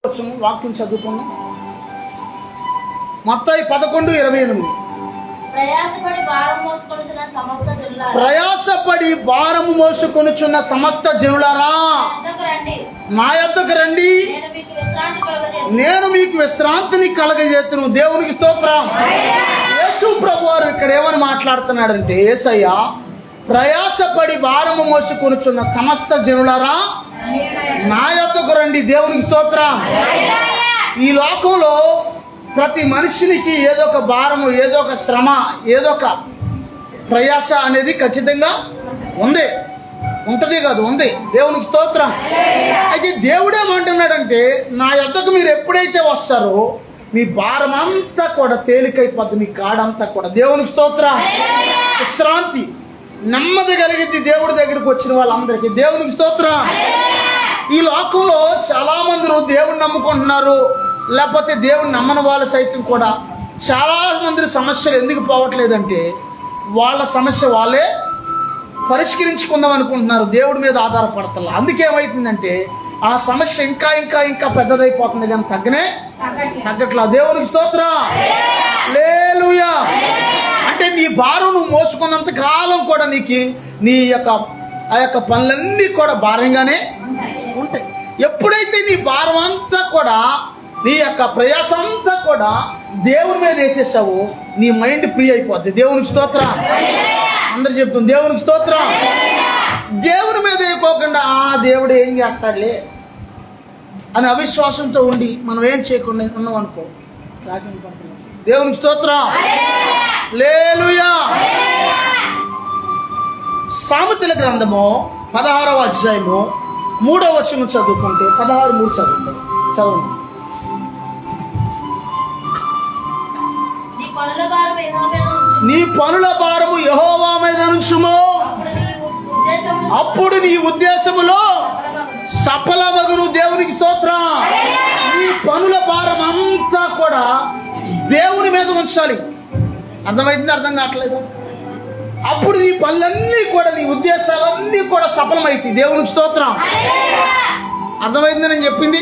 వచనం వాక్యం చదువుకున్నాం. మత్తయి 11:28. ప్రయాసపడి భారము మోసుకొనుచున్న సమస్త జనులారా నా యొద్దకు రండి, నేను మీకు విశ్రాంతిని కలగజేతును. దేవునికి స్తోత్రం. యేసు ప్రభువారు ఇక్కడ ఏమని మాట్లాడుతున్నాడంటే, యేసయ్య ప్రయాసపడి భారము మోసుకొనుచున్న సమస్త జనులారా నా యొద్దకు రండి. దేవునికి స్తోత్రం. ఈ లోకంలో ప్రతి మనిషినికి ఏదో ఒక భారము, ఏదో ఒక శ్రమ, ఏదో ఒక ప్రయాస అనేది ఖచ్చితంగా ఉంటుంది కాదు, ఉంది. దేవునికి స్తోత్రం. అయితే దేవుడేమంటున్నాడంటే, నా యొద్దకు మీరు ఎప్పుడైతే వస్తారో మీ భారం అంతా కూడా తేలికైపోద్ది, మీ కాడంతా కూడా. దేవునికి స్తోత్రం. విశ్రాంతి, నెమ్మది కలిగింది దేవుడి దగ్గరికి వచ్చిన వాళ్ళందరికీ. దేవునికి స్తోత్రం. ఈ లోకంలో చాలా మంది దేవుడిని నమ్ముకుంటున్నారు, లేకపోతే దేవుడిని నమ్మని వాళ్ళు సైతం కూడా చాలా మంది సమస్యలు ఎందుకు పోవట్లేదంటే, వాళ్ళ సమస్య వాళ్ళే పరిష్కరించుకుందాం అనుకుంటున్నారు, దేవుడి మీద ఆధారపడతారు. అందుకేమవుతుందంటే ఆ సమస్య ఇంకా ఇంకా ఇంకా పెద్దదైపోతుంది కానీ తగ్గట్లా. దేవునికి స్తోత్రం. హల్లెలూయా. అంటే నీ భారం నువ్వు మోసుకున్నంత కాలం కూడా నీ యొక్క పనులన్నీ కూడా భారంగానే ఉంటాయి. ఎప్పుడైతే నీ భారం అంతా కూడా, నీ యొక్క ప్రయాసం అంతా కూడా దేవుని మీద వేసేసావు, నీ మైండ్ ఫ్రీ అయిపోద్ది. దేవునికి స్తోత్రం. అందరు చెప్తుంది దేవునికి స్తోత్రం. దేవుని మీద అయిపోకుండా దేవుడు ఏం చేస్తాడులే అని అవిశ్వాసంతో ఉండి మనం ఏం చేయకుండా ఉన్నాం అనుకో, దేవునికి స్తోత్రం. హల్లెలూయా. సామెతల గ్రంథము 16వ అధ్యాయము 3వ వచనం చదువుకుంటే 16:3 చదవండి. నీ పనుల భారము యెహోవా మీద నుంచుము, అప్పుడు నీ ఉద్దేశములో సఫలమగును. దేవునికి స్తోత్రం. నీ పనుల భారం అంతా కూడా దేవుని మీద ఉంచాలి. అర్థమైంది? అర్థం కావట్లేదు. అప్పుడు నీ పనులన్నీ కూడా, నీ ఉద్దేశాలన్నీ కూడా సఫలమైతాయి. దేవునికి స్తోత్రం. అర్థమైంది నేను చెప్పింది?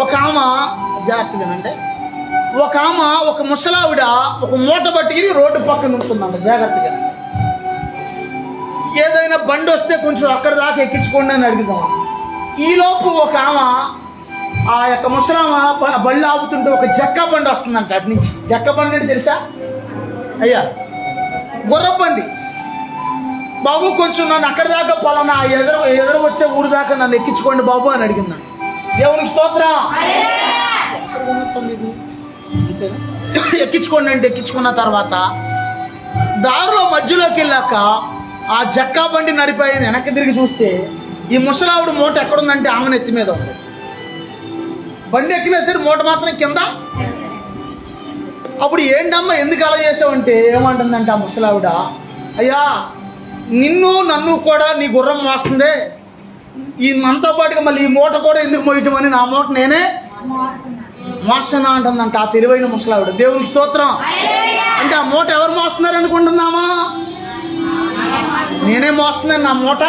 ఒక ఆమె జాగ్రత్తగానంటే, ఒక ముసలావిడ ఒక మూట పట్టుకుని రోడ్డు పక్కన ఉంటుందంట జాగ్రత్తగా. ఏదైనా బండి వస్తే కొంచెం అక్కడ దాకా ఎక్కించుకోండి అని అడుగుదాం. ఈలోపు ఒక ఆమె, ఆ యొక్క ముసలామ బళ్ళు ఆపుతుంటే ఒక జక్క బండి వస్తుందంట అటు నుంచి. జక్క బండి అంటే తెలుసా అయ్యా? గుర్ర బండి. బాబు కొంచెం నన్ను అక్కడ దాకా పలానా ఎదురు వచ్చే ఊరు దాకా నన్ను ఎక్కించుకోండి బాబు అని అడిగిందంట. దేవునికి స్తోత్రం. ఎక్కించుకోండి అంటే ఎక్కించుకున్న తర్వాత దారిలో మధ్యలోకి వెళ్ళాక ఆ జక్కా బండి నడిపోయి వెనక్కి తిరిగి చూస్తే ఈ ముసలావుడు మూట ఎక్కడుందంటే ఆమె నెత్తి మీద ఉంది. బండి ఎక్కినా సరే మూట మాత్రం కింద. అప్పుడు ఏంటమ్మా ఎందుకు అలా చేసావంటే ఏమంటుందంటే ఆ ముసలావిడ, అయ్యా నన్ను కూడా నీ గుర్రం మోస్తుందే, ఈ మనతో పాటుగా మళ్ళీ ఈ మూట కూడా ఎందుకు మోయటం అని నా మూట నేనే మోస్తున్నా అంటుందంట ఆ తెలివైన ముసలావిడ. దేవునికి స్తోత్రం. అంటే ఆ మూట ఎవరు మోస్తున్నారు అనుకుంటున్నామా? నేనే మోస్తున్నాను నా మూట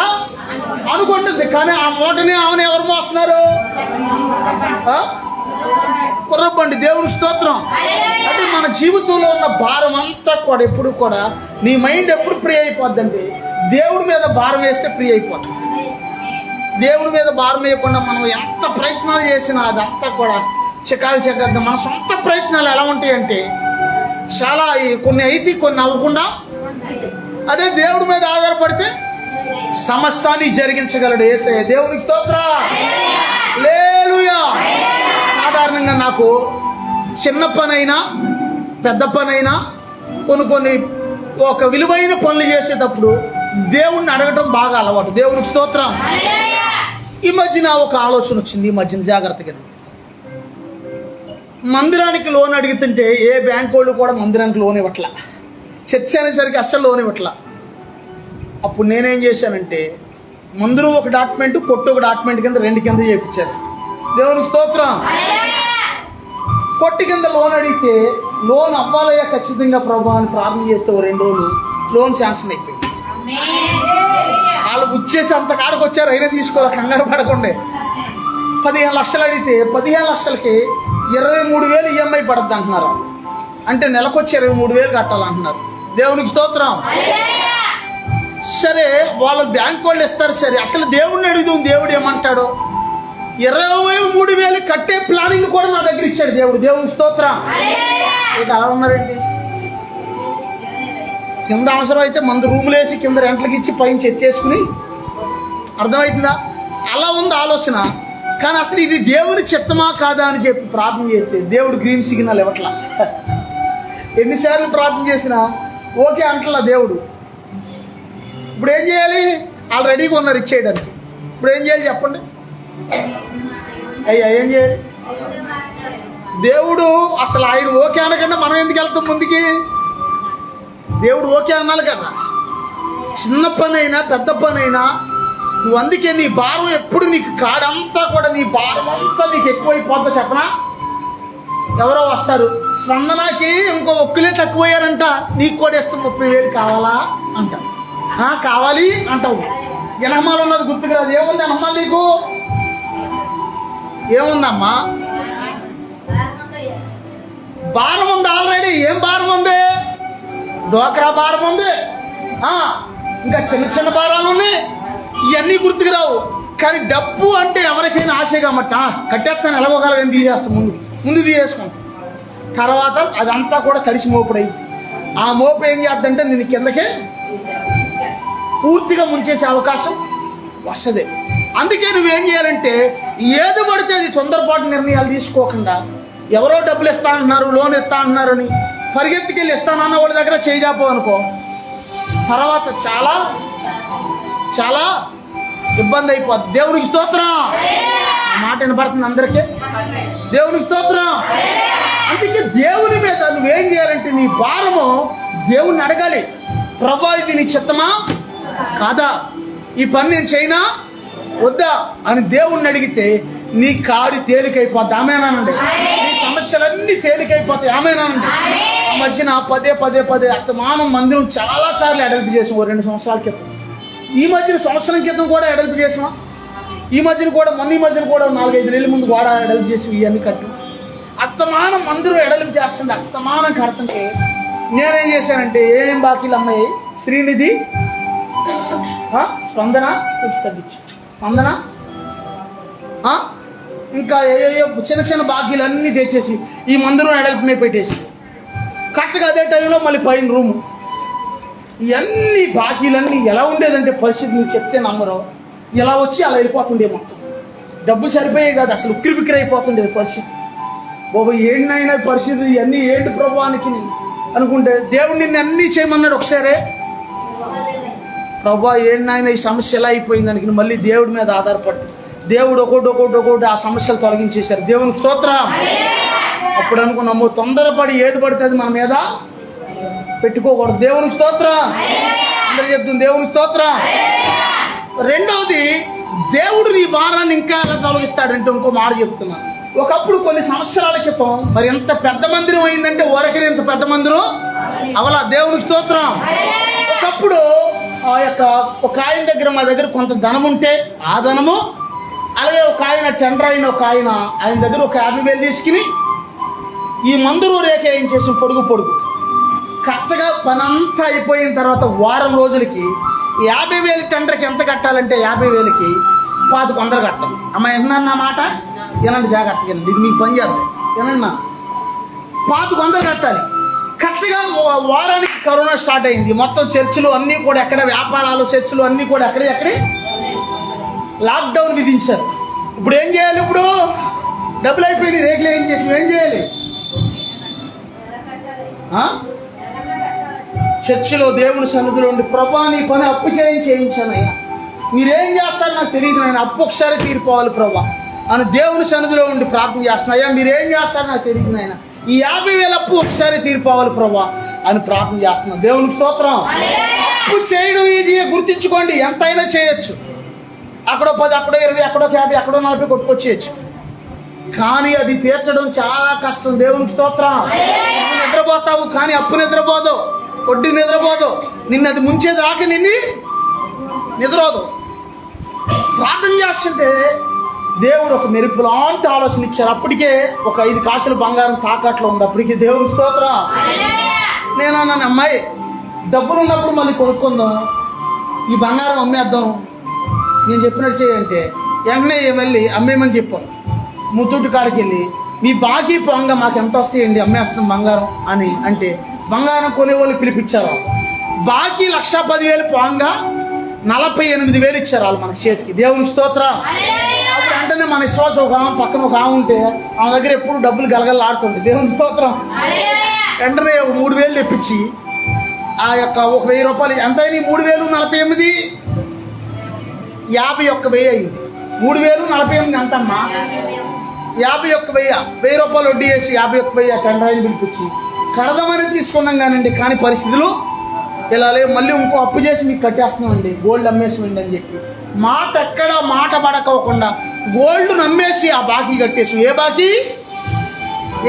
అనుకుంటుంది, కానీ ఆ మూటని ఆమెను ఎవరు మోస్తున్నారు? కుర్రబండి. దేవునికి స్తోత్రం. అంటే మన జీవితంలో ఉన్న భారం అంతా కూడా ఎప్పుడు కూడా నీ మైండ్ ఎప్పుడు ఫ్రీ అయిపోద్ది అంటే దేవుడి మీద భారం వేస్తే ఫ్రీ అయిపోద్ది. దేవుడి మీద భారం వేయకుండా మనం ఎంత ప్రయత్నాలు చేసినా అదంతా కూడా చెక్కద్దు. మన సొంత ప్రయత్నాలు ఎలా ఉంటాయి అంటే చాలా కొన్ని అయితే కొన్ని అవ్వకుండా, అదే దేవుడి మీద ఆధారపడితే సమస్యని జరిగించగలడు యేసయ్య. దేవునికి స్తోత్రం. హల్లెలూయా. సాధారణంగా నాకు చిన్న పనైనా పెద్ద పనైనా కొన్ని ఒక విలువైన పనులు చేసేటప్పుడు దేవుణ్ణి అడగటం బాగా అలవాటు. దేవునికి స్తోత్రం. ఈ మధ్యన ఒక ఆలోచన వచ్చింది. ఈ మధ్యన జాగ్రత్తగా, మందిరానికి లోన్ అడుగుతుంటే ఏ బ్యాంక్ వాళ్ళు కూడా మందిరానికి లోన్ ఇవ్వట్లా, చర్చ అనేసరికి అస్సలు లోన్ ఇవ్వట్లా. అప్పుడు నేనేం చేశానంటే మందిరం ఒక డాక్యుమెంట్, కొట్టు ఒక డాక్యుమెంట్ కింద 2 కింద చేయించాను. దేవునికి స్తోత్రం. కొట్టి కింద లోన్ అడిగితే లోన్ అవ్వాలయ్యా ఖచ్చితంగా ప్రభు అని ప్రార్థన చేస్తే 2 రోజులు లోన్ శాంక్షన్ అయిపోయింది. వాళ్ళు వచ్చేసి అంత కాడకు వచ్చారు, అయినా తీసుకోవాలి, కంగారు పడకుండా. 15 లక్షలు అడిగితే 15 లక్షలకి 23,000 ఈఎంఐ పడుతుంది అంటున్నారు. అంటే నెలకొచ్చి 23,000 కట్టాలంటున్నారు. దేవునికి స్తోత్రం. సరే వాళ్ళు బ్యాంక్ వాళ్ళు ఇస్తారు. సరే అసలు దేవుడిని అడుగుదాం, దేవుడు ఏమంటాడు? 23,000 కట్టే ప్లానింగ్ కూడా నా దగ్గర ఇచ్చాడు దేవుడు. దేవునికి స్తోత్రం. ఇక అలా ఉన్నారండి. కింద అవసరం అయితే మందు రూములు వేసి కింద రెంట్లకి ఇచ్చి పైన చెచ్చేసుకుని, అర్థమవుతుందా? అలా ఉంది ఆలోచన. కానీ అసలు ఇది దేవుని చిత్తమా కాదా అని చెప్పి ప్రార్థన చేస్తే దేవుడు గ్రీన్ సిగ్నల్ ఇవ్వట్లా. ఎన్నిసార్లు ప్రార్థన చేసినా ఓకే అంటలా దేవుడు. ఇప్పుడు ఏం చేయాలి? ఆల్రెడీగా ఉన్నారు ఇచ్చేయడానికి. ఇప్పుడు ఏం చేయాలి చెప్పండి? అయ్యా ఏం చేయాలి? దేవుడు అసలు ఆయన ఓకే అనకుండా మనం ఎందుకు వెళ్తాం ముందుకి? దేవుడు ఓకే అన్నాలి కదా. చిన్న పని అయినా పెద్ద పని అయినా నువ్వు అందుకే నీ భారం ఎప్పుడు నీకు కాడంతా కూడా నీ భారం అంతా నీకు ఎక్కువైపోద్దా చెప్పనా? ఎవరో వస్తారు, స్పందనకి ఇంకో ఒక్కలే తక్కువయ్యారంట, నీకు కూడా ఇస్తాం 30,000 కావాలా అంట. కావాలి అంటావు. ఎనహమాలు ఉన్నది గుర్తుకు రాదు. ఏముంది ఎనహమాలు నీకు? ఏముందమ్మా? భారం ఉంది ఆల్రెడీ. ఏం భారం ఉంది? డోక్రా భారం ఉంది, ఇంకా చిన్న చిన్న భారాలు ఉన్నాయి. ఇవన్నీ గుర్తుకు రావు. కానీ డబ్బు అంటే ఎవరికైనా ఆశ కాబట్టి కట్టేస్తాను, ఎలాగోగలగా తీసేస్తాం. ముందు తీసేసుకుంటాం. తర్వాత అదంతా కూడా తడిసి మోపుడైంది. ఆ మోపు ఏం చేద్దంటే నేను కిందకే పూర్తిగా ముంచేసే అవకాశం వస్తుంది. అందుకే నువ్వేం చేయాలంటే ఏది పడితే అది తొందరపాటు నిర్ణయాలు తీసుకోకుండా, ఎవరో డబ్బులు ఇస్తా అంటున్నారు, లోన్ ఇస్తా అంటున్నారు అని పరిగెత్తుకెళ్ళి ఇస్తానన్న వాళ్ళ దగ్గర చేయజాపో అనుకో, తర్వాత చాలా చాలా ఇబ్బంది అయిపోద్ది. దేవునికి స్తోత్రం. మాట వినపడుతుంది అందరికీ? దేవునికి స్తోత్రం. అందుకే దేవుని మీద నువ్వేం చేయాలంటే నీ భారము దేవుణ్ణి అడగాలి. ప్రభువా ఇది నీ చిత్తమా కాదా? ఈ పని నేను చేయనా వద్దా అని దేవుణ్ణి అడిగితే నీ కాడి తేలికైపోద్ది. ఆమేనండి. నీ సమస్యలన్నీ తేలికైపోతాయి. ఆమేనండి. ఆ మధ్యన పదే అత్తమానం మందిరం చాలా సార్లు ఎడల్పు చేసాం. 2 సంవత్సరాల క్రితం. ఈ మధ్యన సంవత్సరం క్రితం కూడా ఎడల్పు చేసాం. ఈ మధ్యన కూడా 4-5 నెలల ముందు కూడా ఎడల్పు చేసి ఇవన్నీ కట్టు. అస్తమానం మందిరం ఎడల్పు చేస్తుంది. అస్తమానం కడుతుంటే నేనేం చేశానంటే ఏం బాకీలు అమ్మాయి శ్రీనిధి, స్పందన కొంచెం తగ్గించు, స్పందన ఇంకా ఏ చిన్న చిన్న బాకీలన్నీ తెచ్చేసి ఈ మందిరం ఎడల్పునే పెట్టేసి కరెక్ట్గా అదే టైంలో మళ్ళీ పైన రూము. ఇవన్నీ బాకీలన్నీ ఎలా ఉండేదంటే పరిస్థితి నీకు చెప్తే నమ్మరు. ఇలా వచ్చి అలా వెళ్ళిపోతుండే. మొత్తం డబ్బులు సరిపోయాయి కాదు, అసలు ఉక్కిరి అయిపోతుండేది పరిస్థితి. బాబు ఏంటైనా పరిస్థితి ఇవన్నీ ఏంటి ప్రభువానికి అనుకుంటే దేవుడు నిన్ను అన్నీ చేయమన్నాడు. ఒకసారి ప్రభా ఏంటైనా ఈ సమస్య ఎలా అయిపోయింది దానికి మళ్ళీ దేవుడి మీద ఆధారపడి దేవుడు ఒకటి ఆ సమస్యలు తొలగించేశారు. దేవునికి స్తోత్రం. అప్పుడు అనుకున్నాము తొందరపడి ఏది పడుతుంది మన మీద పెట్టుకోకూడదు. దేవునికి స్తోత్రం. అందరూ చెప్తుంది దేవునికి స్తోత్రం. రెండవది, దేవుడు నీ భారాన్ని ఇంకా ఎలా తొలగిస్తాడంటే ఇంకో మాట చెప్తున్నాను. ఒకప్పుడు కొన్ని సంవత్సరాల క్రితం మరి ఎంత పెద్ద మందిరం అయిందంటే ఊరకనే ఇంత పెద్ద మందిరం అవలా. దేవునికి స్తోత్రం. ఒకప్పుడు ఆ యొక్క ఒక ఆయన దగ్గర మా దగ్గర కొంత ధనం ఉంటే ఆ ధనము, అలాగే ఒక ఆయన టెండర్ అయిన ఒక ఆయన దగ్గర ఒక 50,000 తీసుకుని ఈ మందురు రేఖ ఏం చేసి పొడుగు కరెక్ట్గా పని అంతా అయిపోయిన తర్వాత వారం రోజులకి 50,000 టెండర్కి ఎంత కట్టాలంటే 50,000కి 1,100 కట్టాలి. అమ్మ ఏమన్నా మాట ఏనండి జాగ్రత్తగా, ఇది మీకు పని చేద్దాం ఏనన్నా 1,100 కట్టాలి. కరెక్ట్గా వారానికి కరోనా స్టార్ట్ అయింది. మొత్తం చర్చిలు అన్నీ కూడా ఎక్కడ వ్యాపారాలు చర్చిలు అన్నీ కూడా ఎక్కడే లాక్డౌన్ విధించారు. ఇప్పుడు ఏం చేయాలి? ఇప్పుడు డబ్బులు అయిపోయింది, రేట్లు ఏం చేసి ఏం చేయాలి? చర్చిలో దేవుని సన్నిధిలో ఉండి ప్రభా నీ పని అప్పు చేయించాను అయ్యా, మీరేం చేస్తారు నాకు తెలియదు, నేను అప్పు ఒకసారి తీరిపోవాలి ప్రభా అని దేవుని సన్నిధిలో ఉండి ప్రార్థన చేస్తున్నా. అయ్యా మీరేం చేస్తారు నాకు తెలియదు నాయన, ఈ 50,000 అప్పు ఒకసారి తీరిపోవాలి ప్రభా అని ప్రార్థన చేస్తున్నా. దేవునికి స్తోత్రం. అప్పు చేయడం ఈజీ, గుర్తించుకోండి. ఎంతైనా చేయొచ్చు. అక్కడో 10, అక్కడో 20, అక్కడో 50, అక్కడో 40 కొట్టుకొచ్చేయచ్చు. కానీ అది తీర్చడం చాలా కష్టం. దేవునికి స్తోత్రం. నిద్రపోతావు కానీ అప్పు నిద్రపోదు, వడ్డీ నిద్రపోదు, నిన్ను అది ముంచేదాకా నిన్ను నిద్రపోదు. ప్రార్థన చేస్తుంటే దేవుడు ఒక మెరుపు లాంటి ఆలోచన ఇచ్చారు. అప్పటికే ఒక 5 కాసులు బంగారం తాకట్లో ఉంది. అప్పటికే దేవుని స్తోత్రం. నేను అన్నాను, అమ్మాయి డబ్బులు ఉన్నప్పుడు మళ్ళీ కొనుక్కుందాం, ఈ బంగారం అమ్మేద్దాం, నేను చెప్పినట్టు చేయంటే వెంటనే వెళ్ళి అమ్మేయమని చెప్పాను. ముత్తూటి కాడికి వెళ్ళి మీ బాకీ పోంగా మాకు ఎంత వస్తాయండి, అమ్మేస్తాం బంగారం అని అంటే బంగారం కొనేవాళ్ళు పిలిపించారు. బాకీ 1,10,000 పోంగా 48,000 ఇచ్చారు వాళ్ళు మన చేతికి. దేవుని స్తోత్రం. అప్పుడు వెంటనే మన విశ్వాసం ఒక ఆమె పక్కన ఒక ఆమె ఉంటే ఆమె దగ్గర ఎప్పుడు డబ్బులు గలగలాడుతుంది. దేవుని స్తోత్రం. వెంటనే 3,000 తెప్పించి ఆ యొక్క 1,000 రూపాయలు ఎంత అయింది? 3,048 51,000 అయింది. 3,048 ఎంతమ్మా? 51,000. 1,000 రూపాయలు వడ్డీ వేసి 51,000 టెండరాయిని పిలిపించి కడదామని తీసుకున్నాం కానండి. కానీ పరిస్థితులు ఇలా లేవు. మళ్ళీ ఇంకో అప్పు చేసి మీకు కట్టేస్తున్నామండి, గోల్డ్ అమ్మేసివ్వండి అని చెప్పి మాట ఎక్కడ మాట పడకోకుండా గోల్డ్ నమ్మేసి ఆ బాకీ కట్టేసి. ఏ బాకీ?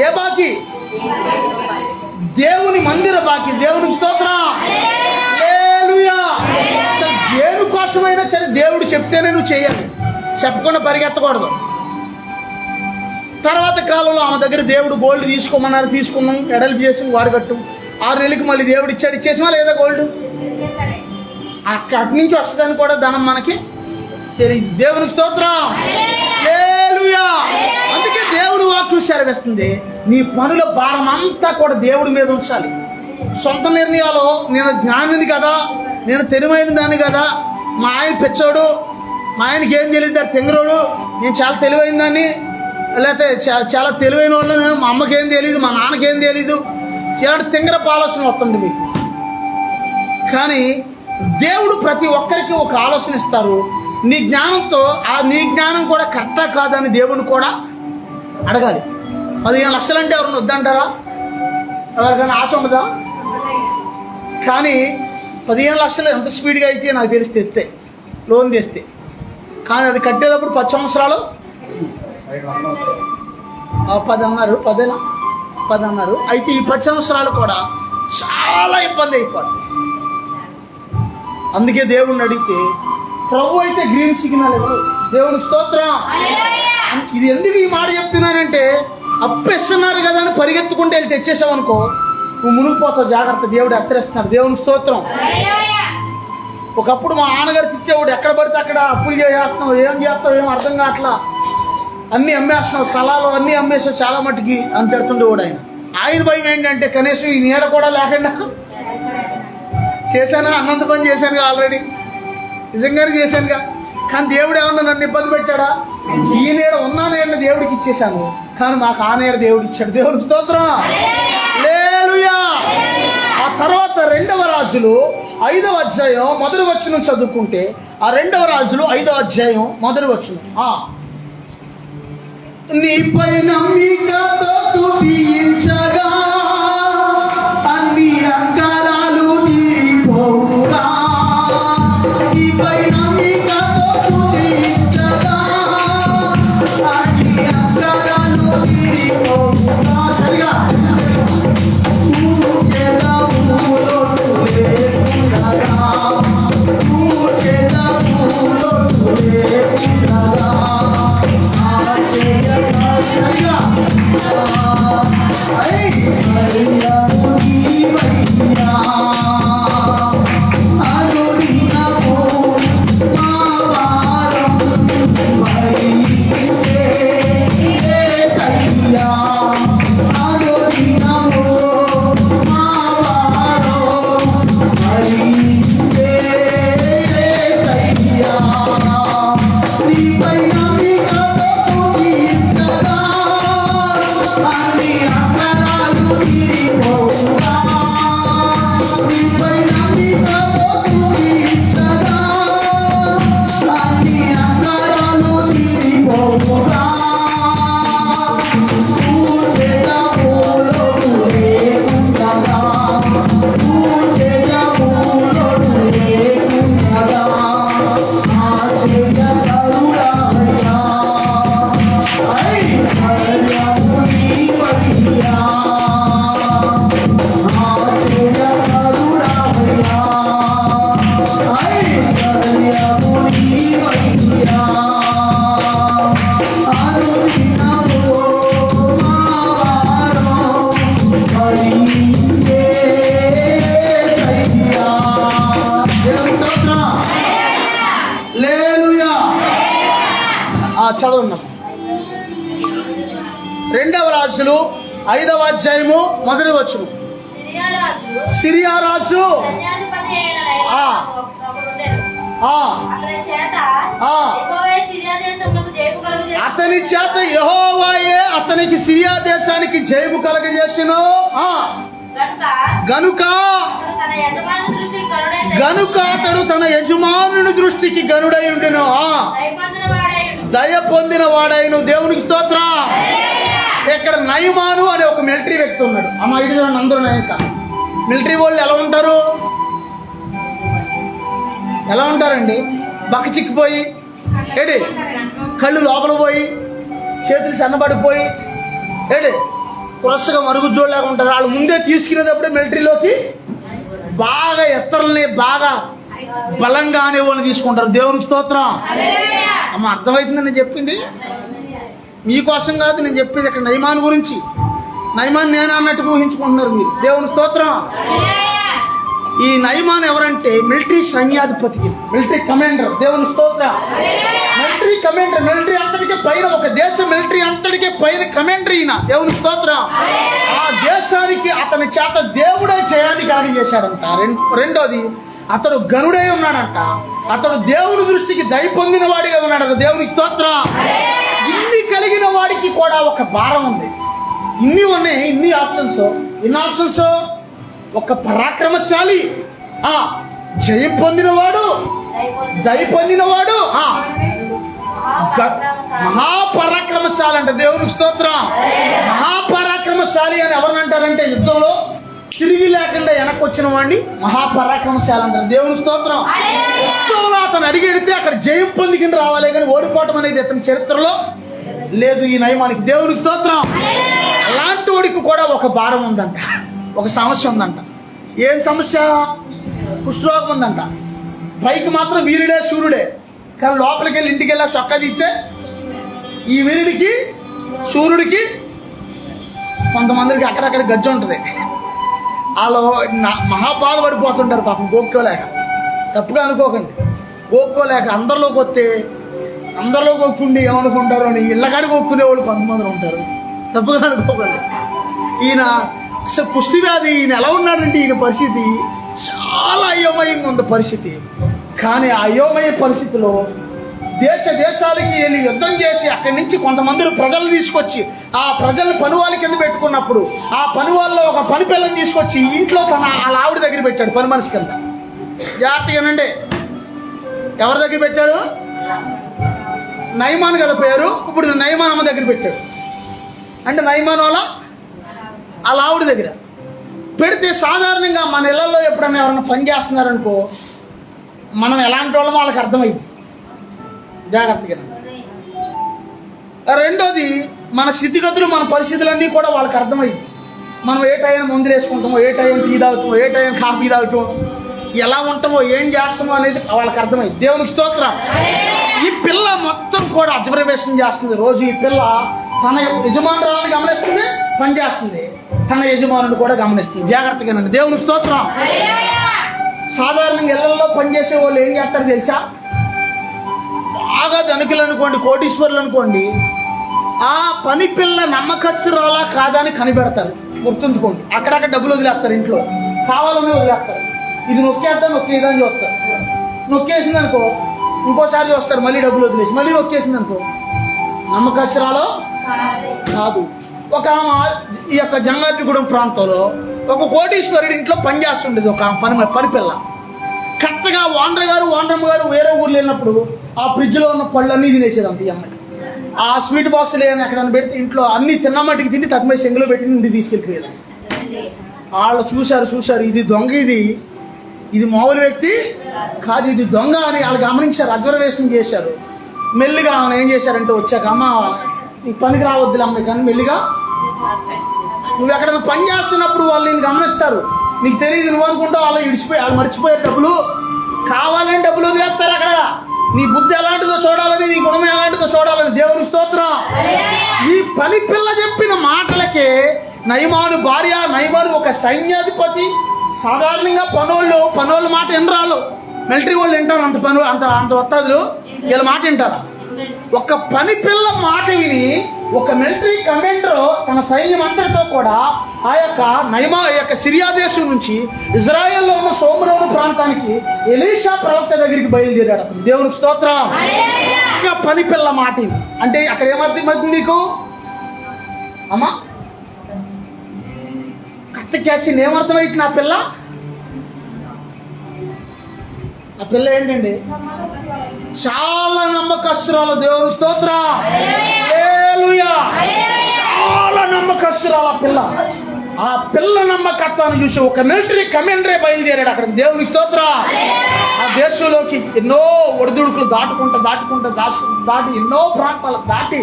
ఏ బాకీ? దేవుని మందిర బాకీ. దేవుని స్తోత్రం. హల్లెలూయా. అసలు దేని కోసమైనా సరే దేవుడు చెప్తేనే నువ్వు చేయాలి, చెప్పకుండా పరిగెత్తకూడదు. తర్వాత కాలంలో ఆమె దగ్గర దేవుడు గోల్డ్ తీసుకోమన్నారు, తీసుకున్నాం, ఎడల్పు చేసి వాడు కట్టు. 6 నెలలకు మళ్ళీ దేవుడు ఇచ్చాడు. ఇచ్చేసినా లేదా గోల్డ్? అటు నుంచి వస్తుందని కూడా ధనం మనకి తెలియదు. దేవుని స్తోత్రం. హల్లెలూయా. అందుకే దేవుడు వాక్యం సెలవిస్తుంది, నీ పనుల భారం అంతా కూడా దేవుడి మీద ఉంచాలి. సొంత నిర్ణయాలు, నేను జ్ఞానిని కదా, నేను తెలివైన దాన్ని కదా, మా ఆయన పెచ్చోడు, మా ఆయనకి ఏం తెలియదు, తెంగరోడు, నేను చాలా తెలివైన దాన్ని, లేకపోతే చాలా తెలివైన వాళ్ళు, నేను మా అమ్మకేం తెలియదు, మా నాన్నకేం తెలీదు, చాలా తెంగరపు ఆలోచన వస్తుంది మీకు. కానీ దేవుడు ప్రతి ఒక్కరికి ఒక ఆలోచన ఇస్తారు. నీ జ్ఞానంతో నీ జ్ఞానం కూడా కరెక్టా కాదని దేవుని కూడా అడగాలి. 15 లక్షలు అంటే ఎవరైనా వద్దంటారా? ఎవరికైనా ఆశ ఉండదా? కానీ 15 లక్షలు ఎంత స్పీడ్గా అయితే నాకు తెలిసి తెస్తే, లోన్ తెస్తే, కానీ అది కట్టేటప్పుడు 10 సంవత్సరాలు 10 అన్నారు, 10 అన్నారు. అయితే ఈ 10 సంవత్సరాలు కూడా చాలా ఇబ్బంది అయిపోతుంది. అందుకే దేవుణ్ణి అడిగితే ప్రభు అయితే గ్రీన్ సిగ్నల్ ఇవ్వడు. దేవునికి స్తోత్రం. ఇది ఎందుకు ఈ మాట చెప్తున్నానంటే, అప్పిస్తున్నారు కదా అని పరిగెత్తుకుంటే వెళ్ళి తెచ్చేసావు అనుకో, నువ్వు మునిగిపోతావు. జాగ్రత్త, దేవుడు హెచ్చరిస్తున్నాడు. దేవునికి స్తోత్రం. ఒకప్పుడు మా నాన్నగారు తిట్టేవాడు, ఎక్కడ పడితే అక్కడ అప్పులు చేస్తున్నావు, ఏం చేస్తావు, ఏం అర్థం కావట్లా, అన్నీ అమ్మేస్తున్నావు, స్థలాలు అన్నీ అమ్మేసావు చాలా మట్టుకి అని పెడుతుండేవాడు. ఆయన భయం ఏంటంటే కనీసం ఈ నీడ కూడా లేకుండా చేశాను, అన్నంత పని చేశానుగా, ఆల్రెడీ నిజంగానే చేశానుగా. కానీ దేవుడు ఏమన్నా నన్ను ఇబ్బంది పెట్టాడా? ఈ నీడ ఉన్నా నీడ దేవుడికి ఇచ్చేశాను, కానీ మాకు ఆ నీడ దేవుడు ఇచ్చాడు. దేవుడికి స్తోత్రం. హల్లెలూయా. ఆ తర్వాత 2వ రాజులు 5వ అధ్యాయం 1వ వచనం చదువుకుంటే, ఆ 2వ రాజులు 5వ అధ్యాయం 1వ వచనం, నీపై నమ్మికతో స్తుతించగా అన్ని అంకరాలు తీరిపోవుగా. నీపై నమ్మికతో స్తుతించగా అన్ని అంకరాలు తీరిపోవుగా. సరిగా Hey! రెండవ రాజులు 5వ అధ్యాయము 1వ వచనం. సిరియా రాజు అతని చేత యెహోవాయే అతనికి సిరియా దేశానికి జయము కలగజేసెను. గనుక అతడు తన యజమానుని దృష్టికి గనుడై ఉండును. దయ పొందిన వాడైన దేవునికి స్తోత్రం. ఇక్కడ నయమాను అనే ఒక మిలిటరీ వ్యక్తి ఉన్నాడు. అమ్మ ఇటు చూడండి, అందరూ నాయక మిలిటరీ వాళ్ళు ఎలా ఉంటారండి? బక్క చిక్కిపోయి ఏడి, కళ్ళు లోపల పోయి, చేతులు సన్నబడిపోయి ఏడి, కురసగా మరుగు చూడలేక ఉంటారు. వాళ్ళు ముందే తీసుకునేటప్పుడే మిలిటరీలోకి బాగా ఎత్తరల్ని బాగా బలంగా అనేవాళ్ళని తీసుకుంటారు. దేవునికి స్తోత్రం. అమ్మ అర్థమవుతుందని నేను చెప్పింది మీకోసం కాదు, నేను చెప్పేది ఇక్కడ నయమాన్ గురించి. నయమాన్ నేను అన్నట్టుగా ఊహించుకుంటున్నారు మీరు. దేవుని స్తోత్రం. ఈ నయమాన్ ఎవరంటే మిలిటరీ సైన్యాధిపతి, మిలిటరీ కమాండర్. దేవుని స్తోత్రం. మిలిటరీ కమాండర్, మిలిటరీ అంతటికే పైన, ఒక దేశం మిలిటరీ అంతటికే పైన కమాండర్ ఈయన. దేవుని స్తోత్రం. ఆ దేశానికి అతని చేత దేవుడే చేయాలి చేశాడంట. రెండోది, అతడు గనుడై ఉన్నాడంట. అతడు దేవుని దృష్టికి దయ పొందిన వాడిగా ఉన్నాడంట. దేవునికి స్తోత్రం. ఇన్ని కలిగిన వాడికి కూడా ఒక భారం ఉంది. ఇన్ని ఉన్నాయి, ఇన్ని ఆప్షన్స్. ఎన్ని ఆప్షన్స్? ఒక పరాక్రమశాలి, జయం పొందినవాడు, దయ పొందినవాడు, మహాపరాక్రమశాలి అంట. దేవునికి స్తోత్రం. మహాపరాక్రమశాలి అని ఎవరిని అంటారంటే యుద్ధంలో తిరిగి లేకుండా వెనక్కి వచ్చిన వాడిని మహాపరాక్రమశాలి అంటారు. దేవునికి స్తోత్రం. యుద్ధంలో అతను అడిగెడితే అక్కడ జయం పొందికిని రావాలి, కానీ ఓడిపోవటం అనేది అతని చరిత్రలో లేదు ఈ నయమానికి. దేవునికి స్తోత్రం. అలాంటి వాడికి కూడా ఒక భారం ఉందంట, ఒక సమస్య ఉందంట. ఏం సమస్య? కుష్ఠరోగం ఉందంట. పైకి మాత్రం వీరుడే శూరుడే, కానీ లోపలికి వెళ్ళి ఇంటికి వెళ్ళా చొక్కా తీస్తే ఈ వీరుడికి శూరుడికి కొంతమందికి అక్కడక్కడ గజ్జ ఉంటుంది. వాళ్ళు మహాబాధపడిపోతుంటారు పాపం, గోక్కోలేక. తప్పుగా అనుకోకండి, గోక్కోలేక అందరిలోకి వస్తే అందరిలో కొక్కుండి ఏమనుకుంటారు అని ఇళ్ళకాడి కొక్కునేవాళ్ళు కొంతమంది ఉంటారు. తప్పుగా అనుకోకండి. ఈయన అసలు కుష్టి వ్యాధి, ఈయన ఎలా ఉన్నాడంటే ఈయన పరిస్థితి చాలా అయోమయంగా ఉంది పరిస్థితి. కానీ ఆ అయోమయ పరిస్థితిలో దేశాలకి వెళ్ళి యుద్ధం చేసి అక్కడి నుంచి కొంతమంది ప్రజలు తీసుకొచ్చి ఆ ప్రజల్ని పనివాళ్ళ కింద పెట్టుకున్నప్పుడు ఆ పని వాళ్ళలో ఒక పని పిల్లని తీసుకొచ్చి ఇంట్లో తన వాళ్ళ ఆవిడ దగ్గర పెట్టాడు, పని మనిషి కింద. జాగ్రత్తగానండి. ఎవరి దగ్గర పెట్టాడు? నయమాన్ కదా పేరు. ఇప్పుడు నయమాన్ అమ్మ దగ్గర పెట్టాడు. అంటే నయమాన్ వాళ్ళ ఆవిడ దగ్గర పెడితే సాధారణంగా మన ఇళ్లలో ఎప్పుడైనా ఎవరైనా పని చేస్తున్నారనుకో, మనం ఎలాంటి వాళ్ళమో వాళ్ళకి అర్థమైంది. జాగ్రత్తగా. రెండోది, మన స్థితిగతులు మన పరిస్థితులన్నీ కూడా వాళ్ళకి అర్థమైంది. మనం ఏ టైం మందులు వేసుకుంటామో, ఏ టైం టీ తాగుతామో, ఏ టైం కాఫీ తాగుతామో, ఎలా ఉంటామో, ఏం చేస్తామో అనేది వాళ్ళకి అర్థమైంది. దేవునికి స్తోత్రం. ఈ పిల్ల మొత్తం కూడా అబ్జర్వేషన్ చేస్తుంది రోజు. ఈ పిల్ల తన యజమానురాలను గమనిస్తుంది, పని చేస్తుంది, తన యజమానుని కూడా గమనిస్తుంది. జాగ్రత్తగానండి. దేవునికి స్తోత్రం. సాధారణంగా ఇళ్లలో పనిచేసే వాళ్ళు ఏం చేస్తారు తెలుసా? బాగా ధనికులు అనుకోండి, కోటీశ్వరులు అనుకోండి, ఆ పని పిల్ల నమ్మకస్తురాలా కాదా అని కనిపెడతారు. గుర్తుంచుకోండి. అక్కడక్కడ డబ్బులు వదిలేస్తారు, ఇంట్లో కావాలని వదిలేస్తారు. ఇది నొక్కేద్దాం, నొక్కేదని చూస్తారు. నొక్కేసింది అనుకో, ఇంకోసారి చూస్తారు, మళ్ళీ డబ్బులు వదిలేసి మళ్ళీ నొక్కేసింది అనుకో, నమ్మకస్తురాలో కాదు. ఒక ఈ యొక్క జంగారెడ్డిగూడెం ప్రాంతంలో ఒక కోటీశ్వరుడి ఇంట్లో పనిచేస్తుండేది ఒక పని పిల్ల. కరెక్ట్గా ఓనర్ గారు వేరే ఊర్లో వెళ్ళినప్పుడు ఆ ఫ్రిడ్జ్లో ఉన్న పళ్ళన్నీ తినేసేదంట ఈ అమ్మాయి. ఆ స్వీట్ బాక్స్లు ఏమైనా ఎక్కడైనా పెడితే ఇంట్లో అన్ని తిన్నమటికి తిండి తక్కువ సెంగులో పెట్టి ఇంటికి తీసుకెళ్ళిపోయేది. వాళ్ళు చూశారు, ఇది దొంగ, ఇది మామూలు వ్యక్తి కాదు, ఇది దొంగ అని వాళ్ళు గమనించారు, అబ్జర్వేషన్ చేశారు. మెల్లిగా ఆమె ఏం చేశారంటే వచ్చాక, అమ్మ నీకు పనికి రావద్దులే అమ్మాయి, కానీ మెల్లిగా నువ్వు ఎక్కడైనా పని చేస్తున్నప్పుడు వాళ్ళు నేను గమనిస్తారు. నీకు తెలియదు, నువ్వు అనుకుంటావు వాళ్ళు మర్చిపోయారు డబ్బులు, కావాలని డబ్బులు వదిలేస్తారు. అక్కడ నీ బుద్ధి ఎలాంటిదో చూడాలని, నీ గుణం ఎలాంటిదో చూడాలని. దేవుని స్తోత్రం. ఈ పని పిల్ల చెప్పిన మాటలకే నయమాను భార్య, నయమాను ఒక సైన్యాధిపతి. సాధారణంగా పనోళ్ళ మాట వినరాళ్ళు. మిలిటరీ వాళ్ళు వింటారు, అంత వస్తాదులు వీళ్ళ మాట వింటారా? ఒక పని పిల్ల మాట విని ఒక మిలిటరీ కమాండర్ తన సైన్యం అంతటితో కూడా ఆ యొక్క సిరియా దేశం నుంచి ఇజ్రాయెల్లో ఉన్న సోమరోను ప్రాంతానికి ఎలీషా ప్రవక్త దగ్గరికి బయలుదేరాడు. అతను దేవునికి స్తోత్రం. ఒక పని పిల్ల మాట విని అంటే అక్కడ ఏమర్థం నీకు అమ్మా కత్తి క్యాచ్ ఏమర్థమైంది? నా పిల్ల ఆ పిల్ల ఏంటండి చాలా నమ్మకస్తురాలు. దేవునికి స్తోత్రం. హల్లెలూయా. చాలా నమ్మకస్తురాలు ఆ పిల్ల. ఆ పిల్ల నమ్మకత్వాన్ని చూసి ఒక మిలిటరీ కమాండరే బయలుదేరాడు అక్కడ. దేవునికి స్తోత్రం. ఆ దేశంలోకి ఎన్నో ఒడిదుడుకులు దాటి ఎన్నో ప్రాంతాలు దాటి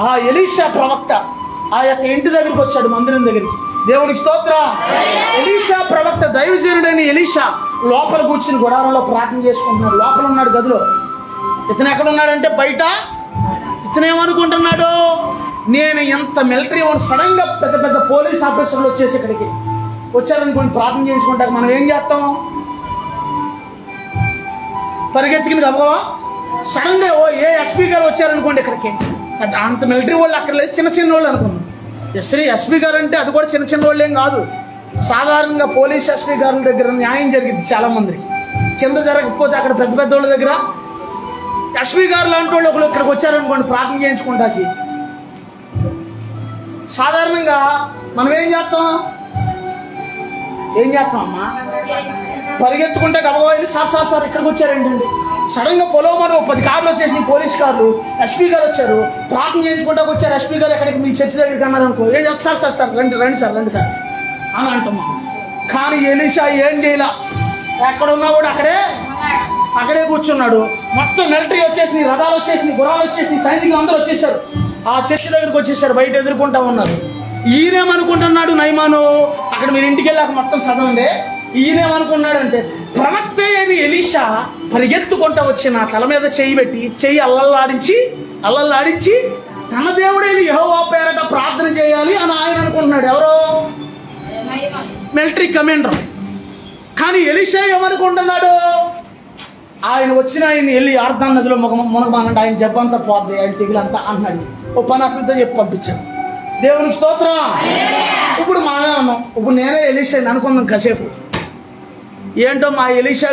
ఆ ఎలీషా ప్రవక్త ఆ యొక్క ఇంటి దగ్గరికి వచ్చాడు, మందిరం దగ్గరికి. దేవునికి స్తోత్రం. ఎలీషా ప్రవక్త దైవజనుడైన ఎలీషా లోపల కూర్చుని గుడారంలో ప్రార్థన చేసుకుంటున్నాడు. లోపల ఉన్నాడు గదిలో. ఇతను ఎక్కడ ఉన్నాడంటే బయట. ఇతను ఏమనుకుంటున్నాడు, నేను ఎంత మిలిటరీ సడన్ గా పెద్ద పెద్ద పోలీస్ ఆఫీసర్లు వచ్చేసి ఇక్కడికి వచ్చారనుకోండి, ప్రార్థన చేయించుకుంటారు. మనం ఏం చేస్తాం? పరిగెత్తుకుని గబగబా సడన్ గా ఏ ఎస్పీ గారు వచ్చారనుకోండి ఇక్కడికి, అంత మిలిటరీ వాళ్ళు అక్కడ లేదు, చిన్న చిన్న వాళ్ళు అనుకుందాం. ఎస్పీ గారు అంటే అది కూడా చిన్న చిన్న వాళ్ళు ఏం కాదు. సాధారణంగా పోలీస్ ఎస్పీ గారి దగ్గర న్యాయం జరిగింది చాలా మందికి. కింద జరగకపోతే అక్కడ పెద్ద పెద్ద వాళ్ళ దగ్గర ఎస్పీ గారు లాంటి వాళ్ళు ఒకరు ఇక్కడికి వచ్చారనుకోండి ప్రార్థన చేయించుకుంటాకి, సాధారణంగా మనం ఏం చేస్తాం అమ్మా? పరిగెత్తుకుంటే గబగబా సార్ ఇక్కడికి వచ్చారేంటండి. సడన్ గా పొలవమని 10 కార్లు వచ్చేసి పోలీస్ కార్లు, ఎస్పీ గారు వచ్చారు, ప్రార్థన చేయించుకుంటా వచ్చారు. ఎస్పీ గారు ఎక్కడికి మీ చర్చి దగ్గరికి అన్నారు అనుకో, ఏం సార్ రండి సార్ అని అంటున్నాం. కానీ ఎలీషా ఏం చేయాల, ఎక్కడున్నా కూడా అక్కడే కూర్చున్నాడు. మొత్తం మిలిటరీ వచ్చేసి, రథాలు వచ్చేసి, గుర్రాలు వచ్చేసి, సైనికులు అందరూ వచ్చేసారు. ఆ చర్చి దగ్గరికి వచ్చేసారు, బయట ఎదుర్కొంటా ఉన్నారు. ఈయనేమనుకుంటున్నాడు నయమాను, అక్కడ మీరు ఇంటికి వెళ్ళాక మొత్తం చదవండి. ఈయనేమనుకున్నాడంటే ప్రవక్త అయిన ఎలీషా పరిగెత్తుకుంటా వచ్చి నా తల మీద చెయ్యి పెట్టి చెయ్యి అల్లల్లాడించి తన దేవుడైన యెహోవా పేరట ప్రార్థన చేయాలి అని ఆయన అనుకుంటున్నాడు. ఎవరో మిలిటరీ కమాండర్. కానీ ఎలీషా ఏమనుకుంటున్నాడు, ఆయన వెళ్ళి యార్దాను నదిలో మునగమానండి, ఆయన జబ్బంతా పోద్ది, ఆయన తెగులంతా అన్నాడు. ఓ పని అతనితో చెప్పి పంపించాడు. దేవునికి స్తోత్రం. ఇప్పుడు మానే ఉన్నాం. ఇప్పుడు నేనే ఎలీషా అనుకుందాం కాసేపు. ఏంటో మా ఎలీషా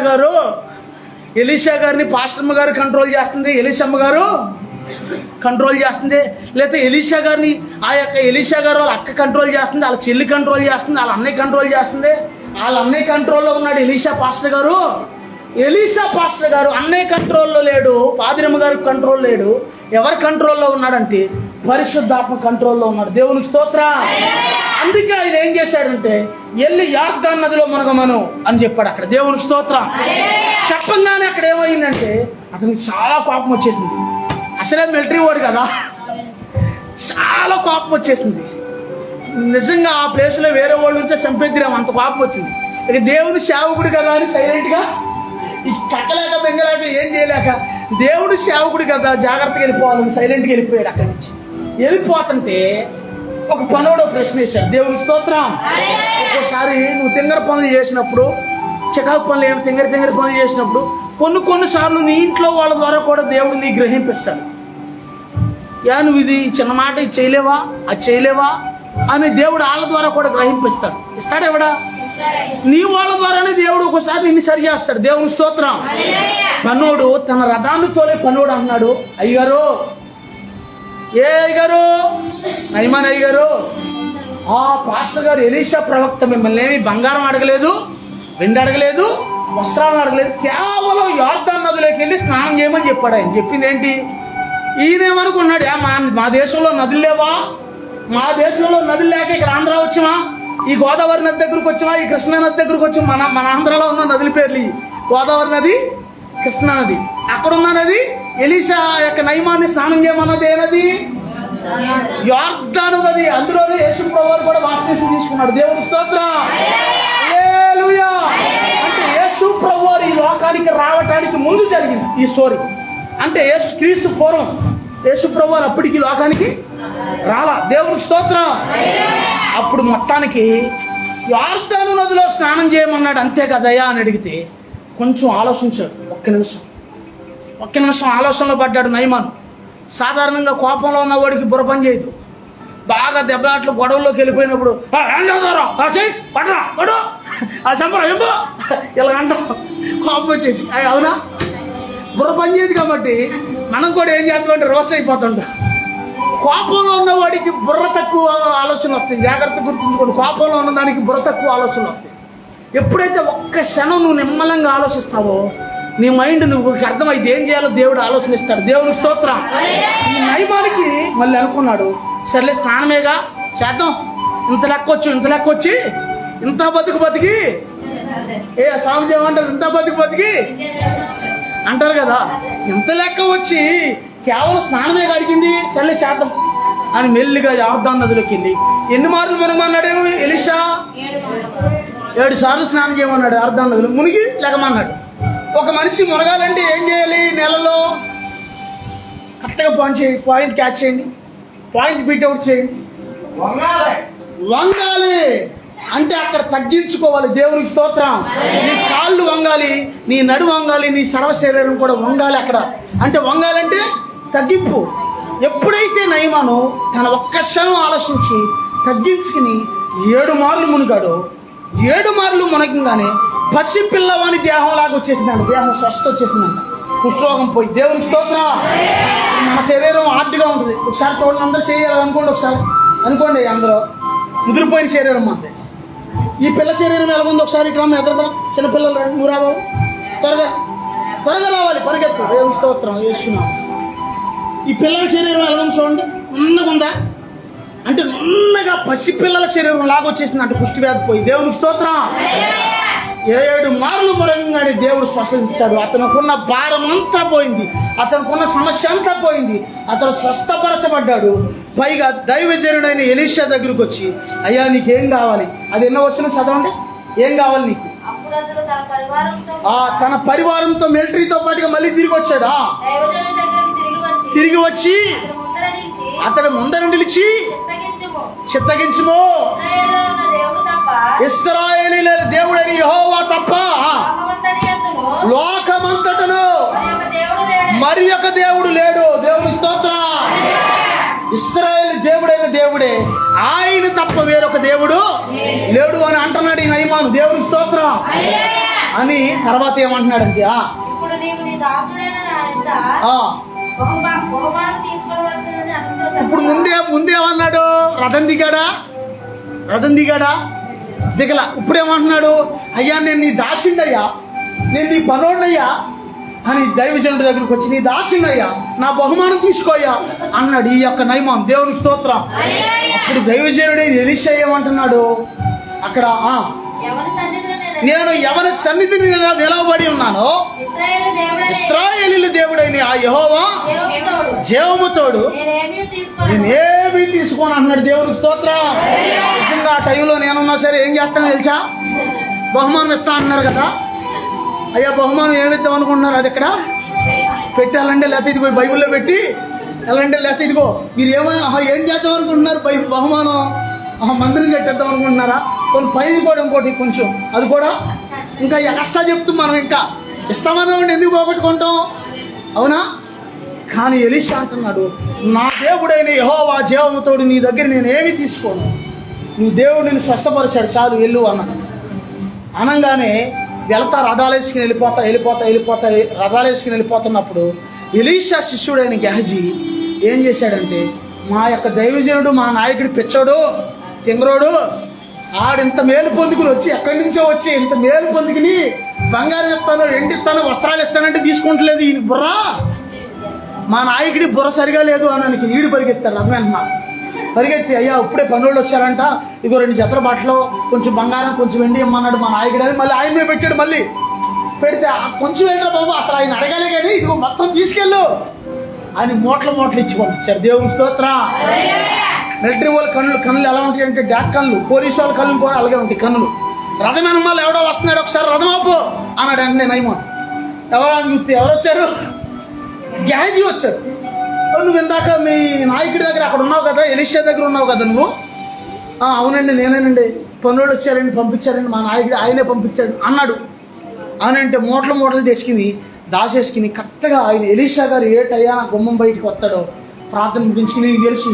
గారిని పాస్టర్మ్మ గారు కంట్రోల్ చేస్తుంది, ఎలీషమ్మ గారు కంట్రోల్ చేస్తుంది, లేకపోతే ఎలీషా గారిని ఆ యొక్క ఎలీషా గారు వాళ్ళ అక్క కంట్రోల్ చేస్తుంది, వాళ్ళ చెల్లి కంట్రోల్ చేస్తుంది, వాళ్ళ అన్నయ్య కంట్రోల్ చేస్తుంది. వాళ్ళ అన్నయ్య కంట్రోల్లో ఉన్నాడు ఎలీషా పాస్టర్ గారు. అన్నయ్య కంట్రోల్లో లేడు, పాదిరమ్మ గారి కంట్రోల్ లేడు. ఎవరి కంట్రోల్లో ఉన్నాడంటే పరిశుద్ధాత్మ కంట్రోల్లో ఉన్నాడు. దేవునికి స్తోత్రం. అందుకే ఆయన ఏం చేశాడంటే వెళ్ళి యార్దాను నదిలో మునగమను అని చెప్పాడు అక్కడ. దేవునికి స్తోత్రం. చెప్పంగానే అక్కడ ఏమైందంటే అతనికి చాలా కోపం వచ్చేసింది. అసలే మిలిటరీ వాడు కదా, చాలా కోపం వచ్చేసింది. నిజంగా ఆ ప్లేస్లో వేరే వాళ్ళు ఉంటే చంపేద్దాం, అంత కోపం వచ్చింది. ఇక దేవుడు సేవకుడు కదా అని సైలెంట్గా కట్టలేక బెంగలేక ఏం చేయలేక దేవుడు సేవకుడు కదా జాగ్రత్తగా వెళ్ళిపోవాలని సైలెంట్గా వెళ్ళిపోయాడు. అక్కడి నుంచి వెళ్ళిపోతుంటే ఒక పనుడు ప్రశ్న వేశాడు. దేవునికి స్తోత్రం. ఒక్కోసారి నువ్వు తింగర పనులు చేసినప్పుడు, చికాకు పనులు తింగర పనులు చేసినప్పుడు కొన్నిసార్లు నీ ఇంట్లో వాళ్ళ ద్వారా కూడా దేవుడు నీ గ్రహింపిస్తాడు. నువ్వు ఇది చిన్న మాట ఇది చేయలేవా, అది చేయలేవా అని దేవుడు వాళ్ళ ద్వారా కూడా గ్రహింపిస్తాడు. ఇస్తాడు ఎవడా? నీ వాళ్ళ ద్వారానే దేవుడు ఒకసారి నిన్ను సరి చేస్తాడు. దేవుని స్తోత్రం. పన్నోడు తన రథాన్ని తోలే పన్నోడు అన్నాడు, అయ్యగారు నయమాన్ అయ్యగారు, ఆ పాస్టర్ గారు ఎలీషా ప్రవక్త మిమ్మల్ని ఏమి బంగారం అడగలేదు, వెండి అడగలేదు, వస్త్రాలను అడగలేదు, కేవలం యార్దాను నదిలోకి వెళ్ళి స్నానం చేయమని చెప్పాడు. ఆయన చెప్పింది ఏంటి? ఈయనేమనుకున్నాడు, మా దేశంలో నదులు లేవా? మా దేశంలో నదులు లేక ఇక్కడ ఆంధ్ర వచ్చామా? ఈ గోదావరి నది దగ్గరకు వచ్చామా? ఈ కృష్ణా నది దగ్గరకు వచ్చామా? మన ఆంధ్రలో ఉన్న నదుల పేర్లు గోదావరి నది, కృష్ణా నది. అక్కడున్న నది ఎలీషా యొక్క నయమాన్ని స్నానం చేయమన్నది ఏ నది? యార్దాను నది. అందులోనే యేసు ప్రభువు కూడా బాప్తిసం తీసుకున్నాడు. దేవునికి స్తోత్రం. హల్లెలూయా. అంటే యేసు ప్రభువు ఈ లోకానికి రావటానికి ముందు జరిగింది ఈ స్టోరీ. అంటే క్రీస్తు పూర్వం యేసు ప్రభువు అప్పటికి లోకానికి రాలా. దేవునికి స్తోత్రం. అప్పుడు మొత్తానికి యార్దాను నదిలో స్నానం చేయమన్నాడు, అంతే కదయ్యా అని అడిగితే కొంచెం ఆలోచించాడు. ఒక్క నిమిషం ఆలోచనలో పడ్డాడు నయమాను. సాధారణంగా కోపంలో ఉన్న వాడికి బుర్ర పని చేయదు. బాగా దెబ్బలాట్లు గొడవల్లోకి వెళ్ళిపోయినప్పుడు పడరా పడు ఆ చంపరా చంప ఇలా అంటాం కోపం వచ్చేసి. అవునా, బుర్ర పని చేయదు కాబట్టి మనం కూడా ఏం చేస్తామంటే రోస్ట్ అయిపోతుంటాం. కోపంలో ఉన్నవాడికి బుర్ర తక్కువ ఆలోచన వస్తాయి. జాగ్రత్త గుర్తుంచుకోండి, కోపంలో ఉన్న దానికి బుర్ర తక్కువ ఆలోచనలు వస్తాయి. ఎప్పుడైతే ఒక్క క్షణం నువ్వు నిమ్మలంగా ఆలోచిస్తావో నీ మైండ్ నువ్వు అర్థమైతే ఏం చేయాలో దేవుడు ఆలోచనిస్తాడు. దేవుని స్తోత్రం. ఈ నయమానికి మళ్ళీ అనుకున్నాడు, సర్లే స్నానమేగా చేద్దాం, ఇంత లెక్క వచ్చి ఇంత బతికి స్వామిజీ ఏమంటారు, ఇంత బతికి అంటారు కదా. ఇంత లెక్క వచ్చి కేవలం స్నానమేగా అడిగింది, సర్లే చేద్దాం అని మెల్లిగా యార్దాను నదిలోకింది. ఎన్ని మార్లు మునగమన్నాడు ఎలీషా? 7 సార్లు స్నానం చేయమన్నాడు. యార్దాను నదిలో మునిగి లెగమన్నాడు. ఒక మనిషి మునగాలంటే ఏం చేయాలి? నెలలో కరెక్ట్గా పాయింట్ క్యాచ్ చేయండి, పాయింట్ బీట్ అవుట్ చేయండి. వంగాలి అంటే అక్కడ తగ్గించుకోవాలి. దేవునికి స్తోత్రం. నీ కాళ్ళు వంగాలి, నీ నడు వంగాలి, నీ సర్వ శరీరం కూడా వంగాలి అక్కడ. అంటే వంగాలంటే తగ్గింపు. ఎప్పుడైతే నయమాను తన ఒక్క క్షణం ఆలోచించి తగ్గించుకుని 7 మార్లు మునిగాడో, 7 మార్లు మునగంగానే పసి పిల్లవాని దేహంలాగా వచ్చేసిందంట. దేహం స్వస్థ వచ్చేసిందంట, కుష్ఠరోగం పోయి. దేవునికి స్తోత్రం. మన శరీరం హార్డ్గా ఉంటుంది. ఒకసారి చూడండి, అందరూ చేయాలి అనుకోండి, ఒకసారి అనుకోండి. అందరూ ముదిరిపోయిన శరీరం అంతే. ఈ పిల్ల శరీరం ఎలా ఉంది ఒకసారి ఇట్లా ఎదురు చిన్నపిల్లలు రండి, నువ్వు రావు, త్వరగా రావాలి, పరిగెత్తు. దేవుని స్తోత్రం. చేస్తున్నాం. ఈ పిల్లల శరీరం ఎలా ఉంది చూడండి, నున్నగా ఉందా అంటే నున్నగా పసిపిల్లల శరీరం లాగా వచ్చేసింది అంటే కుష్టి వ్యాధి పోయి. దేవునికి స్తోత్రం. 7 మార్లు మురంగానే దేవుడు స్వస్థించాడు. అతనుకున్న భారం అంతా పోయింది, అతనుకున్న సమస్య అంతా పోయింది, అతను స్వస్థపరచబడ్డాడు. పైగా దైవజనుడైన ఎలీషా దగ్గరకు వచ్చి, అయ్యా నీకేం కావాలి? అది ఎన్నో వచ్చిన చదవండి, ఏం కావాలి నీకు? తన పరివారంతో మిలిటరీతో పాటుగా మళ్ళీ తిరిగి వచ్చాడా? తిరిగి వచ్చి అతడు ముందర నిలిచి, చిత్తగించుమో, ఇశ్రాయేలీయుల దేవుడైన యెహోవా తప్ప లోకమంతటను మరి ఒక దేవుడు లేడు. దేవుని స్తోత్రం. ఇశ్రాయేలు దేవుడైన దేవుడే, ఆయన తప్ప వేరొక దేవుడు లేడు అని అంటున్నాడు ఈ నయమాను. దేవుని స్తోత్రం. అని తర్వాత ఏమంటున్నాడంటే, ఇప్పుడు ముందేమన్నాడు? రథం దిగాడా? దిగల. ఇప్పుడేమంటున్నాడు? అయ్యా నేను నీ దాసిండయ్యా, నేను నీ పనోడినయ్యా అని దైవజనుడి దగ్గరకు వచ్చి, నీ దాసిండయ్యా, నా బహుమానం తీసుకోయ్యా అన్నాడు ఈ యొక్క నయమాన్. దేవునికి స్తోత్రం. అప్పుడు దైవజనుడు ఎలీషా ఏమంటున్నాడు అక్కడ, నేను ఎవరి సన్నిధిని నిలవబడి ఉన్నానో ఇశ్రాయేలీయుల దేవుడైన ఆ యెహోవా జీవముతోడు నేనేమీ తీసుకోను అన్నాడు. దేవునికి స్తోత్రం. నిజంగా ఆ టైంలో నేనున్నా సరే ఏం చేస్తానో తెలుసా? బహుమానం ఇస్తా అన్నారు కదా. అయ్యా బహుమానం ఏమిద్దాం అనుకుంటున్నారు? అది ఇక్కడ పెట్టాలంటే లేకపోతే ఇదిగో బైబిల్లో పెట్టి వెళ్ళండి, లేకపోతే ఇదిగో మీరు ఏం చేద్దాం అనుకుంటున్నారు? బహుమానం మందిరం కట్టేద్దాం అనుకుంటున్నారా? కొన్ని పైది కూడా ఇంకోటి కొంచెం అది కూడా ఇంకా ఎక్స్ట్రా చెప్తూ మనం ఇంకా ఇస్తామన్నా ఎందుకు పోగొట్టుకుంటాం? అవునా? కానీ ఎలీషా అంటున్నాడు, నా దేవుడైన యెహోవా జీవముతోడు నీ దగ్గర నేను ఏమీ తీసుకోను, నువ్వు దేవుడు నేను స్వస్థపరిచాడు, చాలు వెళ్ళు అన్నాడు. అనగానే వెళ్తా రథాలేసుకుని వెళ్ళిపోతా రథాలేసుకుని వెళ్ళిపోతున్నప్పుడు ఎలీషా శిష్యుడైన గెహజీ ఏం చేశాడంటే, మా యొక్క దైవజనుడు మా నాయకుడు పిచ్చోడు తింగరోడు ఆడింత మేలు పొందుకుని వచ్చి ఎక్కడి నుంచో వచ్చి ఇంత మేలు పొందుకుని బంగారం ఇస్తాను, ఎండి ఇస్తాను, వస్త్రాలు ఇస్తానంటే తీసుకుంటలేదు ఈయన బుర్ర. మా నాయకుడి బుర్ర సరిగా లేదు అని నీడు పరిగెత్తాడు. రథమేంటున్నా పరిగెత్తి, అయ్యా ఇప్పుడే పనులు వచ్చారంట, ఇగో 2 జతల బట్టలు, కొంచెం బంగారం, కొంచెం వెండి ఇమ్మన్నాడు మా నాయకుడు అని మళ్ళీ ఆయన మీద పెట్టాడు. మళ్ళీ పెడితే కొంచెం ఏంటో బాబు అసలు ఆయన అడగాలే కానీ ఇదిగో మొత్తం తీసుకెళ్ళు అని మూటలు ఇచ్చి పంపించారు. దేవుని స్తోత్రం. మిలిటరీ వాళ్ళ కన్నులు ఎలా ఉంటాయి అంటే డాక్ కన్నులు, పోలీసు వాళ్ళ కన్నులు కూడా అలాగే ఉంటాయి కన్నులు. రథమేనమ్మాలు ఎవడో వస్తున్నాడు, ఒకసారి రథం ఆపు అన్నాడు. అంటే నయమాన్ ఎవరో అని చూస్తే ఎవరు వచ్చారు? గెహజీ వచ్చాడు. నువ్వు ఇందాక మీ నాయకుడి దగ్గర అక్కడ ఉన్నావు కదా, ఎలీషా దగ్గర ఉన్నావు కదా నువ్వు? అవునండి నేనేనండి, పనులు వచ్చారండి, పంపించారండి, మా నాయకుడు ఆయనే పంపించాడు అన్నాడు. అవునంటే మూటలు తెచ్చుకుని దాచేసుకుని కరెక్ట్గా ఆయన ఎలీషా గారు ఏటయ్యా నా గుమ్మం బయటికి వస్తాడో ప్రార్థన ముగించుకుని నీకు తెలిసి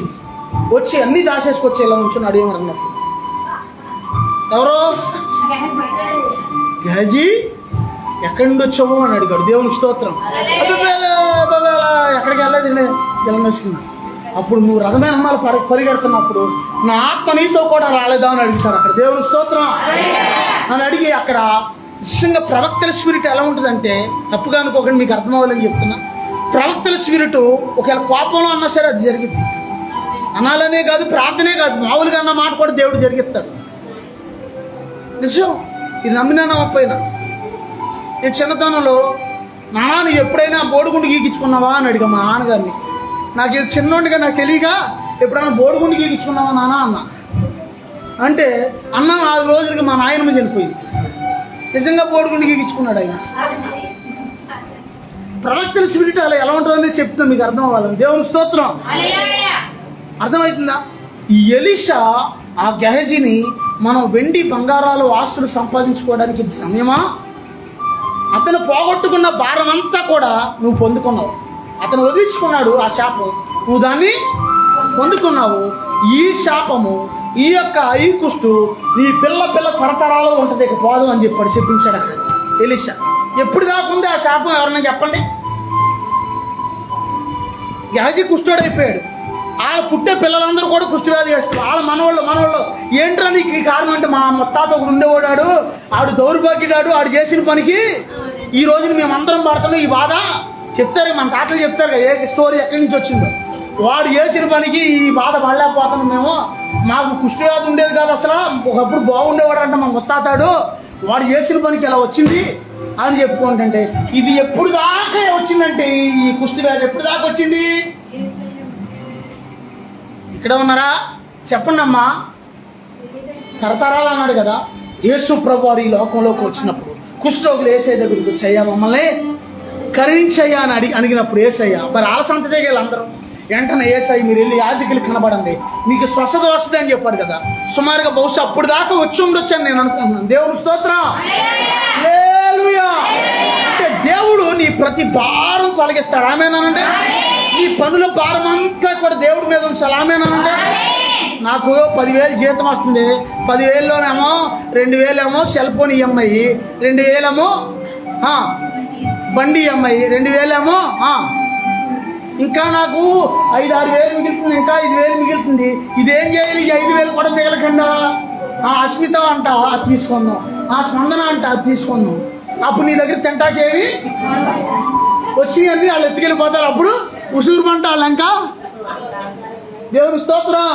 వచ్చి అన్నీ దాచేసుకొచ్చి ఇలా ఉంచున్నాడు ఏమని అన్నప్పుడు ఎవరో గహజీ ఎక్కడి నుండి వచ్చావు అని అడిగాడు. దేవునికి స్తోత్రం. ఎక్కడికి వెళ్ళలేదు వెళ్ళనొచ్చుకున్నా. అప్పుడు నువ్వు రథమైన అమ్మాలు పరిగెడుతున్నప్పుడు నా ఆత్మ నీతో కూడా రాలేదా అని అడుగుతారు అక్కడ. దేవునికి స్తోత్రం అని అడిగి అక్కడ నిజంగా ప్రవక్తల స్పిరిట్ ఎలా ఉంటుందంటే, తప్పుగా అనుకోకండి, మీకు అర్థం అవ్వాలని చెప్తున్నా. ప్రవక్తల స్పిరిట్ ఒకవేళ కోపంలో అన్నా సరే అది జరిగింది. అనాలనే కాదు, ప్రార్థనే కాదు, మామూలుగా అన్న మాట కూడా దేవుడు జరిగిస్తాడు. నిజం. ఇది నమ్మినా నమ్మకపోయినా. నేను చిన్నతనంలో నాన్న నువ్వు ఎప్పుడైనా బోడిగుండు గీకించుకున్నావా అని అడిగా మా నాన్నగారిని. నాకు ఇది చిన్నోడిగా నాకు తెలియక ఎప్పుడైనా బోడిగుండు గీకించుకున్నావా నాన్న అన్న అంటే, అన్న 4 రోజులకి మా నాయనమ్మ చనిపోయింది. నిజంగా బోడిగుండు గీకించుకున్నాడు ఆయన. ప్రవక్తల స్పిరిట్ అలా ఎలా ఉంటుందని చెప్తున్నా మీకు అర్థం అవ్వాలని. దేవుని స్తోత్రం. అర్థమవుతుందా? ఈ ఎలీషా ఆ గెహజీని మనం వెండి బంగారాలు ఆస్తులు సంపాదించుకోవడానికి ఇది సమయమా? అతను పోగొట్టుకున్న భారం అంతా కూడా నువ్వు పొందుకున్నావు. అతను వదిలించుకున్నాడు ఆ శాపం, నువ్వు దాన్ని పొందుకున్నావు. ఈ శాపము ఈ కుష్టు నీ పిల్ల తరతరాలు ఉంటుంది, ఇక పోదు అని చెప్పించాడు అక్కడ ఎలీషా. ఎప్పుడు దాకుంది ఆ శాపం? ఎవరన్నా చెప్పండి. గెహజీ కుష్ఠుడైపోయాడు. వాళ్ళ పుట్టే పిల్లలందరూ కూడా కుష్ఠవ్యాధి చేస్తారు. వాళ్ళ మనవాళ్ళు ఏంట్రా నీకు ఈ కారణం అంటే, మా ముత్తాత ఒకడు ఉండేవాడాడు, ఆడు దౌర్భాగ్యుడాడు, ఆడు చేసిన పనికి ఈ రోజున మేమందరం పడుతున్నాం ఈ బాధ. చెప్తారు మన తాతలు చెప్తారు ఏ స్టోరీ ఎక్కడి నుంచి వచ్చిందో. వాడు చేసిన పనికి ఈ బాధ పడలేకపోతున్నాం మేము, మాకు కుష్ఠవ్యాధి ఉండేది కాదు అసలు, ఒకప్పుడు బాగుండేవాడు అంట మా ముత్తాతాడు, వాడు చేసిన పనికి ఎలా వచ్చింది అని చెప్పుకుంటుంటే, ఇది ఎప్పుడు దాకా వచ్చిందంటే ఈ కుష్ఠవ్యాధి ఎప్పుడు దాకా వచ్చింది? ఇక్కడ ఉన్నారా చెప్పండి అమ్మా. తరతరాలు అన్నాడు కదా. యేసు ప్రభు వారు ఈ లోకంలోకి వచ్చినప్పుడు కుష్ఠరోగులు యేసయ్య దగ్గరికి వచ్చయ్యా మమ్మల్ని కరుణించయ్యా అని అడిగినప్పుడు యేసయ్య మరి ఆలసంతదే వీళ్ళందరూ వెంటనే యేసయ్య మీరు వెళ్ళి యాజకులకి కనబడండి మీకు స్వస్థత వస్తుంది అని చెప్పాడు కదా. సుమారుగా బహుశా అప్పుడు దాకా వచ్చి ఉండొచ్చు అని నేను అనుకుంటున్నాను. దేవుని స్తోత్రం. హల్లెలూయా. అంటే దేవుడు నీ ప్రతి భారం తొలగిస్తాడు. ఆమేనండి. నీ పనుల భారం అంతా కూడా దేవుడి మీద ఉంచాలి. ఆమేనండి. నాకు 10,000 జీతం వస్తుంది, 10,000లోనేమో 2,000 సెల్ ఫోన్ ఈఎంఐ, 2,000 బండి ఈఎంఐ, 2,000 ఇంకా నాకు 5-6 వేలు మిగులుతుంది, ఇంకా 5,000 మిగులుతుంది. ఇదేం చేయాలి? 5,000 కూడా మిగలకుండా అస్మిత అంట అది తీసుకుందాం, స్పందన అంట అది తీసుకుందాం. అప్పుడు నీ దగ్గర తింటాకేవి వచ్చి అన్ని వాళ్ళు ఎత్తుకెళ్ళిపోతారు. అప్పుడు ఉసూరు పంట వాళ్ళు ఇంకా. దేవుని స్తోత్రం.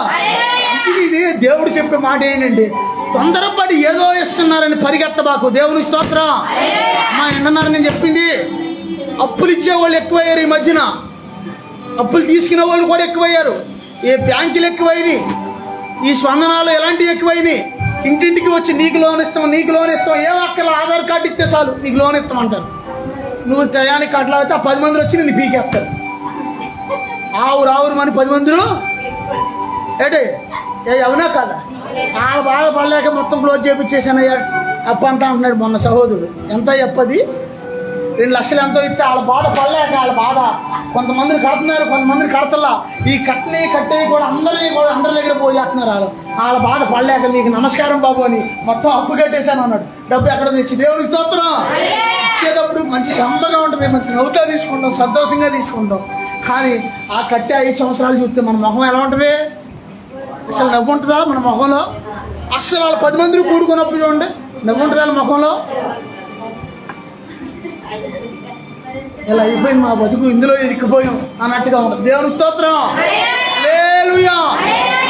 ఇది దేవుడు చెప్పే మాట ఏంటంటే, తొందరపడి ఏదో ఇస్తున్నారని పరిగెత్తబాకు. దేవుని స్తోత్రం. అమ్మా ఏంటన్నారు నేను చెప్పింది? అప్పులు ఇచ్చే వాళ్ళు ఎక్కువయ్యారు ఈ మధ్యన, అప్పులు తీసుకునే వాళ్ళు కూడా ఎక్కువయ్యారు. ఏ బ్యాంకులు ఎక్కువైనాయి, ఈ స్పందనాలు ఎలాంటివి ఎక్కువైనాయి. ఇంటింటికి వచ్చి నీకు లోన్ ఇస్తాం ఏం అక్కర్ల ఆధార్ కార్డు ఇస్తే చాలు నీకు లోన్ ఇస్తామంటారు. నువ్వు టయానికి అట్లా అయితే ఆ 10 మంది వచ్చి నేను పీకేస్తారు. ఆవురు మన 10 మందిలో ఏటే అవునా కాదా? వాళ్ళ బాధ పడలేక మొత్తం క్లోజ్ చేయించేసానయ్యా అప్ప అంతా అంటున్నాడు మొన్న సహోదరుడు. ఎంత చెప్పది 2 లక్షలు ఎంతో ఇస్తే వాళ్ళ బాధ పడలేక వాళ్ళ బాధ. కొంతమందిని కడుతున్నారు, కొంతమందిని కడతల్లా. ఈ కట్టేవి కూడా అందరి దగ్గర పోయేస్తున్నారు. వాళ్ళ బాధ పడలేక మీకు నమస్కారం బాబు అని మొత్తం అప్పు కట్టేశాను అన్నాడు. డబ్బు ఎక్కడ తెచ్చి దేవునికి స్తోత్రం. ఇచ్చేటప్పుడు మంచి గంభగా ఉంటుంది, మంచి నవ్వుతా తీసుకుంటాం, సంతోషంగా తీసుకుంటాం. కానీ ఆ కట్టే 5 సంవత్సరాలు చూస్తే మన మొహం ఎలా ఉంటుంది? అసలు నవ్వు ఉంటుందా మన మొహంలో? అసలు వాళ్ళు 10 మందిని కూడుకున్నప్పుడు చూడండి, నవ్వు ఉంటుందా ముఖంలో? ఇలా అయిపోయింది మా బతుకు, ఇందులో ఇరిక్కిపోయాం అన్నట్టుగా ఉంటుంది. దేవుని స్తోత్రం. హల్లెలూయా.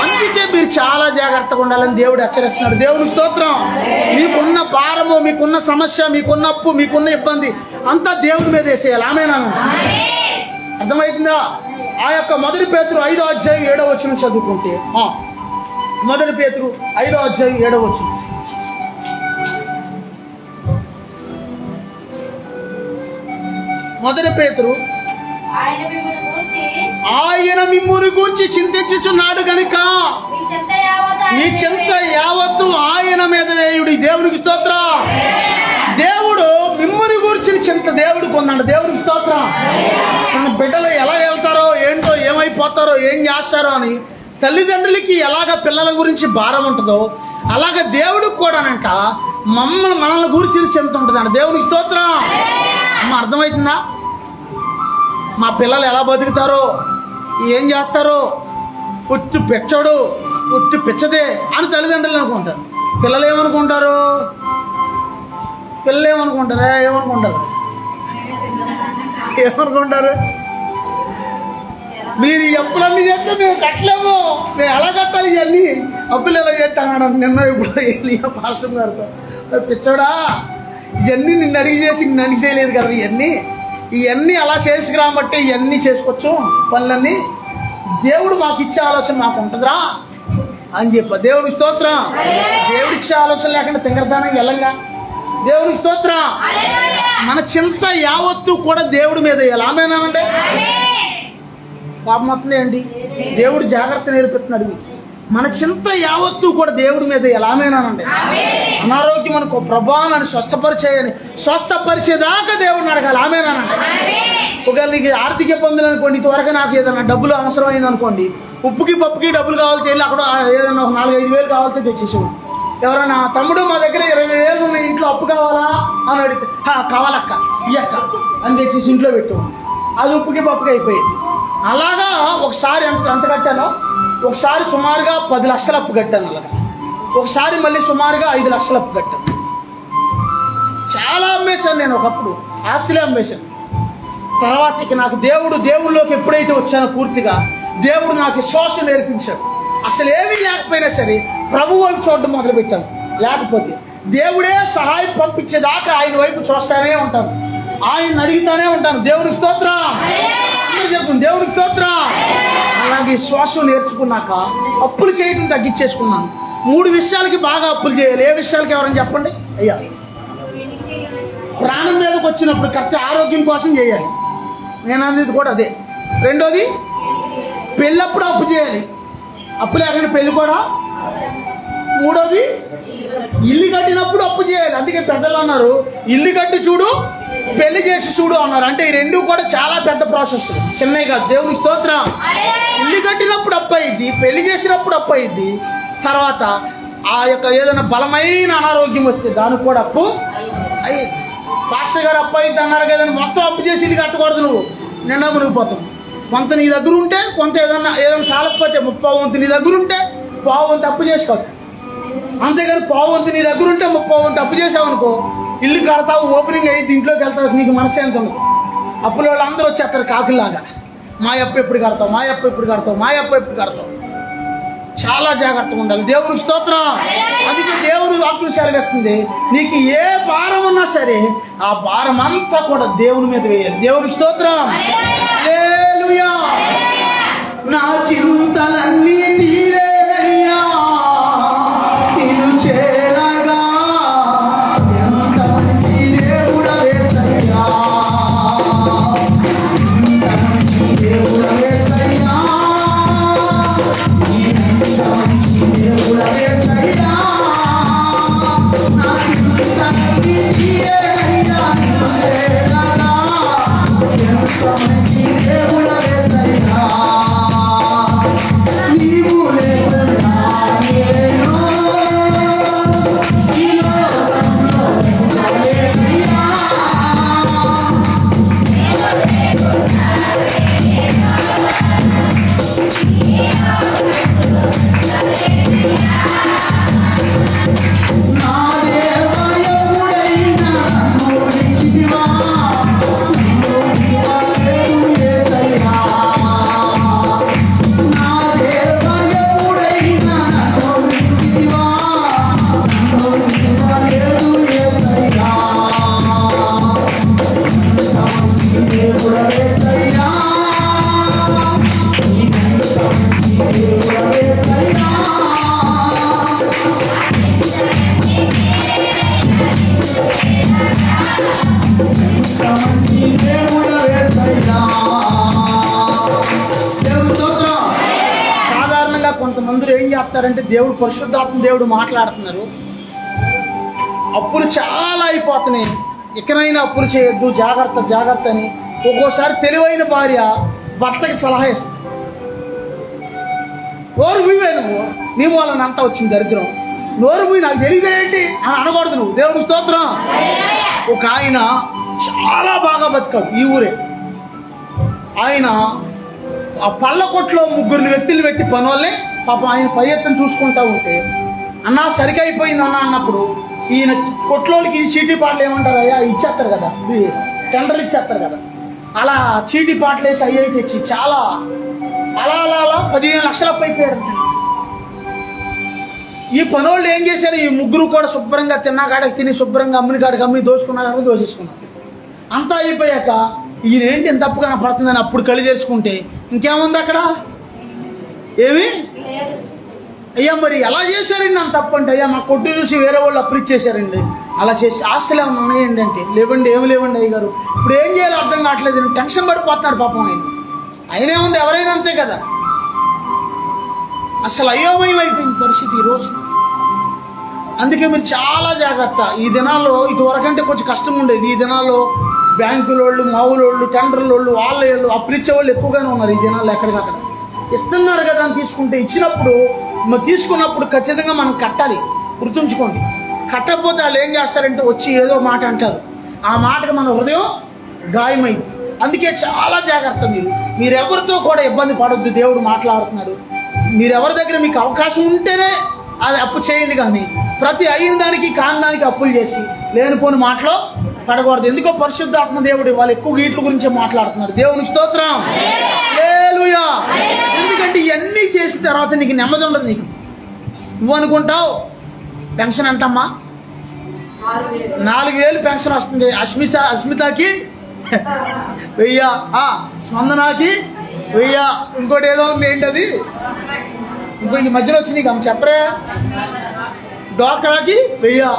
అందుకే మీరు చాలా జాగ్రత్తగా ఉండాలని దేవుడు హెచ్చరిస్తున్నాడు. దేవుని స్తోత్రం. మీకున్న భారము, మీకున్న సమస్య, మీకున్న అప్పు, మీకున్న ఇబ్బంది అంతా దేవుడి మీద వేసేయాలి. ఆమేనా? అర్థమవుతుందా? ఆ యొక్క 1 పేతురు 5వ అధ్యాయం 7వ వచనం చదువుకుంటే, 1 పేతురు 5వ అధ్యాయం 7వ వచనం. మొదటి పేతురు ఆయన మిమ్ముని గూర్చి చింతించుచున్నాడు గనుక మీ చింత యావత్తు ఆయన మీద వేయుడి. దేవునికి స్తోత్రం. దేవుడు మిమ్ముని గూర్చిన చింత దేవుడికి ఉన్నాడు. దేవునికి స్తోత్రం. తన బిడ్డలు ఎలా వెళ్తారో ఏంటో, ఏమైపోయి అయిపోతారో, ఏం చేస్తారో అని తల్లిదండ్రులకి ఎలాగ పిల్లల గురించి భారం ఉంటుందో అలాగ దేవుడికి కూడానంట మనల్ని గురించి చింత ఉంటుందంట. దేవునికి స్తోత్రం. అమ్మ, అర్థమవుతుందా? మా పిల్లలు ఎలా బతుకుతారో, ఏం చేస్తారో, ఉత్తి పెచ్చోడు, ఉత్తి పిచ్చదే అని తల్లిదండ్రులు అనుకుంటారు. పిల్లలు ఏమనుకుంటారు? ఏమనుకుంటారు? మీరు ఈ అప్పులన్నీ చేస్తే మేము కట్టలేము, మేము ఎలా కట్టాలి ఇవన్నీ, అప్పులు ఎలా చేస్తాను నిన్న ఇప్పుడు పాస్టర్ గారితో. పిచ్చోడా, ఇవన్నీ నిన్ను అడిగి చేసి నిన్ను అడిగి చేయలేదు కదా, ఇవన్నీ అలా చేసుకురాబట్టి ఇవన్నీ చేసుకోవచ్చు పనులన్నీ. దేవుడు మాకు ఇచ్చే ఆలోచన మాకు ఉంటుందిరా అని చెప్ప. దేవుడికి స్తోత్రం. దేవుడిచ్చే ఆలోచన లేకుండా తింగరదానం వెళ్ళంగా. దేవుడికి స్తోత్రం. మన చింత యావత్తు కూడా దేవుడి మీద వేయాలి. ఆమేనండి. పాపం వస్తుంది ఏంటి? దేవుడు జాగ్రత్త నేర్పిస్తున్నాడు. మన చింత యావత్తు కూడా దేవుడి మీద వేయాలి. ఆమేనండి. అనారోగ్యం అనుకో, ప్రభా నన్ను స్వస్థపరిచేదాకా దేవుడిని అడగాలి. ఆమేనండి. ఒకవేళ నీకు ఆర్థిక ఇబ్బందులు అనుకోండి, ఇంతవరకు నాకు ఏదైనా డబ్బులు అవసరమైంది అనుకోండి, ఉప్పుకి పప్పుకి డబ్బులు కావాలితే వెళ్ళి అక్కడ ఏదైనా ఒక 4-5 వేలు కావాలితే తెచ్చేసేవాడు. ఎవరైనా తమ్ముడు మా దగ్గర 20,000 ఉన్నాయి, ఇంట్లో అప్పు కావాలా అని అడిగితే కావాలక్క ఇయ్యక్క అని తెచ్చేసి ఇంట్లో పెట్టేవాడు. అది ఉప్పుకి పప్పుకి అయిపోయింది. అలాగా ఒకసారి ఎంత కట్టానో, ఒకసారి సుమారుగా 10 లక్షల అప్పు కట్టాను. అలాగా ఒకసారి మళ్ళీ సుమారుగా 5 లక్షల అప్పు కట్టాను. చాలా అమ్మేశాను నేను. ఒకప్పుడు ఆస్తులే అమ్మేశాను. తర్వాత ఇక నాకు దేవుళ్ళలోకి ఎప్పుడైతే వచ్చానో పూర్తిగా దేవుడు నాకు విశ్వాసం నేర్పించాడు. అసలు ఏమీ లేకపోయినా సరే ప్రభువు వైపు చూడడం మొదలుపెట్టాను. లేకపోతే దేవుడే సహాయం పంపించేదాకా ఆయన వైపు చూస్తానే ఉంటాను, ఆయన అడుగుతానే ఉంటాను. దేవునికి స్తోత్రం. అందరూ చెప్తుంది దేవునికి స్తోత్రం. అలాగే విశ్వాసం నేర్చుకున్నాక అప్పులు చేయడం తగ్గించేసుకున్నాను. 3 విషయాలకి బాగా అప్పులు చేయాలి. ఏ విషయాలకి ఎవరైనా చెప్పండి అయ్యా? ప్రాణం మీదకి వచ్చినప్పుడు కరెక్ట్ ఆరోగ్యం కోసం చేయాలి. నేను అనేది కూడా అదే. రెండోది, పెళ్ళప్పుడు అప్పు చేయాలి, అప్పు లేకుండా పెళ్ళి కూడా. మూడోది, ఇల్లు కట్టినప్పుడు అప్పు చేయాలి. అందుకే పెద్దలు అన్నారు, ఇల్లు కట్టి చూడు, పెళ్లి చేసి చూడు అన్నారు. అంటే ఈ 2 కూడా చాలా పెద్ద ప్రాసెస్, చిన్నవి కాదు. దేవునికి స్తోత్రం. ఇల్లు కట్టినప్పుడు అప్పు అయ్యిద్ది, పెళ్లి చేసినప్పుడు అప్పు అయ్యిద్ది. తర్వాత ఆ యొక్క ఏదైనా బలమైన అనారోగ్యం వస్తే దానికి కూడా అప్పు అయ్యిద్ది. పాస్టర్ గారు అప్పు అయ్యిద్ది అన్నారు కదా, మొత్తం అప్పు చేసి ఇల్లు కట్టకూడదు. నువ్వు నిండా మునిగిపోతావు. కొంత నీ దగ్గర ఉంటే, కొంత ఏదైనా చాలకపోతే 30 వంతు నీ దగ్గర ఉంటే 1/4 వంతు అప్పు చేసుకోవాలి. అంతేగాని 1/4 వంతు నీ దగ్గర ఉంటే 30 వంతు అప్పు చేసావు అనుకో, ఇల్లు కడతావు, ఓపెనింగ్ అయ్యి ఇంట్లోకి వెళ్తావు, నీకు మనసు ఎంత ఉండదు. అప్పుల వాళ్ళు అందరూ వచ్చేస్తారు కాకుల్లాగా, మా అప్పు ఎప్పుడు కడతావు, మా అప్పు ఎప్పుడు కడతావు, మా అప్పు ఎప్పుడు కడతావు. చాలా జాగ్రత్తగా ఉండాలి. దేవుడికి స్తోత్రం. అందుకే దేవుడు వాక్యం సెలవిస్తుంది, నీకు ఏ భారం ఉన్నా సరే ఆ భారం అంతా కూడా దేవుని మీద వేయాలి. దేవుడికి స్తోత్రం. హల్లెలూయా. నా చింతలన్నీ తీరేనయ్యా నిన్ను చేరగా, ఎంత మంచి దేవుడవేసయ్యా, ఎంత మంచి దేవుడవేసయ్యా, ఎంత మంచి దేవుడవేసయ్యా. నా చింతలన్నీ తీరేనయ్యా నిన్ను చేరగా, ఎంత మంచి దేవుడవేసయ్యా. నీవు లేకుండా నేను ఈ లోకంలో ఉండలేనయ్యా. నా దేవా ఎప్పుడైనా నన్ను విడిచితివా, నిన్ను విడవలేదు యేసయ్యా. నా దేవా ఎప్పుడైనా నన్ను విడిచితివా, నిన్ను విడవలేదు యేసయ్యా. ఎంత మంచి దేవుడవేసయ్యా, ఎంత మంచి దేవుడవేసయ్యా. సాధారణంగా కొంతమంది ఏం చేస్తారంటే, దేవుడు పరిశుద్ధాత్మ దేవుడు మాట్లాడుతున్నారు, అప్పులు చాలా అయిపోతున్నాయి, ఇకనైనా అప్పులు చేయొద్దు, జాగ్రత్త జాగ్రత్త అని ఒక్కోసారి తెలివైన భార్య భర్తకి సలహా ఇస్తుంది. నోరు మూవే నువ్వు, నీ మూలన అంతా వచ్చింది దరిద్రం. నోరు మూవి, నాకు తెలియదేంటి అని అనకూడదు నువ్వు. దేవుని స్తోత్రం. ఒక ఆయన చాలా బాగా బతికాడు ఈ ఊరే. ఆయన ఆ పళ్ళ కొట్లో 3 వ్యక్తులు పెట్టి పనోళ్ళని పాపం ఆయన పై ఎత్తున చూసుకుంటా ఉంటే, అన్నా సరిగా అయిపోయింది అన్న అన్నప్పుడు ఈయన కొట్లోళ్ళకి చీటీ పాటలు ఏమంటారు అయ్యా ఇచ్చేస్తారు కదా, టెండర్లు ఇచ్చేస్తారు కదా, అలా చీటీ పాటలు వేసి అయ్యాయి తెచ్చి చాలా అలా 15 లక్షలు అయిపోయాడు. ఈ పనోళ్ళు ఏం చేశారు, ఈ 3 కూడా శుభ్రంగా తిన్నాకాడకి తిని, శుభ్రంగా అమ్మిని కాడికి అమ్మి, దోచుకున్నాక దోసేసుకున్నారు. అంతా అయిపోయాక ఈయన ఏంటి ఎంత తప్పు కనపడుతుందని అప్పుడు కళ్ళు తెరుచుకుంటే ఇంకేముంది అక్కడ, ఏమి అయ్యా మరి ఎలా చేశారండి నన్ను తప్పు అంటే, అయ్యా మా కొట్టు చూసి వేరే వాళ్ళు అప్పు ఇచ్చేశారండి, అలా చేసి ఆస్తులు ఏమైనా ఉన్నాయండి అంటే, లేవండి ఏమి లేవండి అయ్య గారు, ఇప్పుడు ఏం చేయాలో అర్థం కావట్లేదు, టెన్షన్ పడిపోతున్నాడు పాపం ఆయన ఏముంది ఎవరైనా అంతే కదా. అసలు అయోమయం అయిపోయింది పరిస్థితి ఈరోజు. అందుకే మీరు చాలా జాగ్రత్త. ఈ దినాల్లో ఇదివరకంటే కొంచెం కష్టం ఉండేది. ఈ దినాల్లో బ్యాంకుల వాళ్ళు, మామూలు వాళ్ళు, టెండర్ల వాళ్ళు, వాళ్ళు అప్పులిచ్చే వాళ్ళు ఎక్కువగానే ఉన్నారు ఈ దినాల్లో. ఎక్కడికక్కడ ఇస్తున్నారు కదా అని తీసుకుంటే, ఇచ్చినప్పుడు తీసుకున్నప్పుడు ఖచ్చితంగా మనం కట్టాలి, గుర్తుంచుకోండి. కట్టకపోతే వాళ్ళు ఏం చేస్తారంటే వచ్చి ఏదో మాట అంటారు, ఆ మాటకు మన హృదయం గాయమైంది. అందుకే చాలా జాగ్రత్త. మీరెవరితో కూడా ఇబ్బంది పడొద్దు. దేవుడు మాట్లాడుతున్నాడు. మీరెవరి దగ్గర మీకు అవకాశం ఉంటేనే అది అప్పు చేయండి, కానీ ప్రతి అయిన దానికి కాని దానికి అప్పులు చేసి లేనిపోని మాటలో పడకూడదు. ఎందుకో పరిశుద్ధాత్మ దేవుడు వాళ్ళు ఎక్కువ వీటి గురించే మాట్లాడుతున్నారు. దేవునికి స్తోత్రం, హల్లెలూయా. ఎందుకంటే ఇవన్నీ చేసిన తర్వాత నీకు నెమ్మది ఉండదు. నీకు నువ్వు అనుకుంటావు పెన్షన్ ఎంతమ్మా, 4000 పెన్షన్ వస్తుంది. అస్మితకి 1000, స్పందనకి 1000, ఇంకోటి ఏదో ఉంది ఏంటది, ఇంకో ఈ మధ్యలో వచ్చి నీకు అమ్మ చెప్పరే, డోక్రాకి 1000.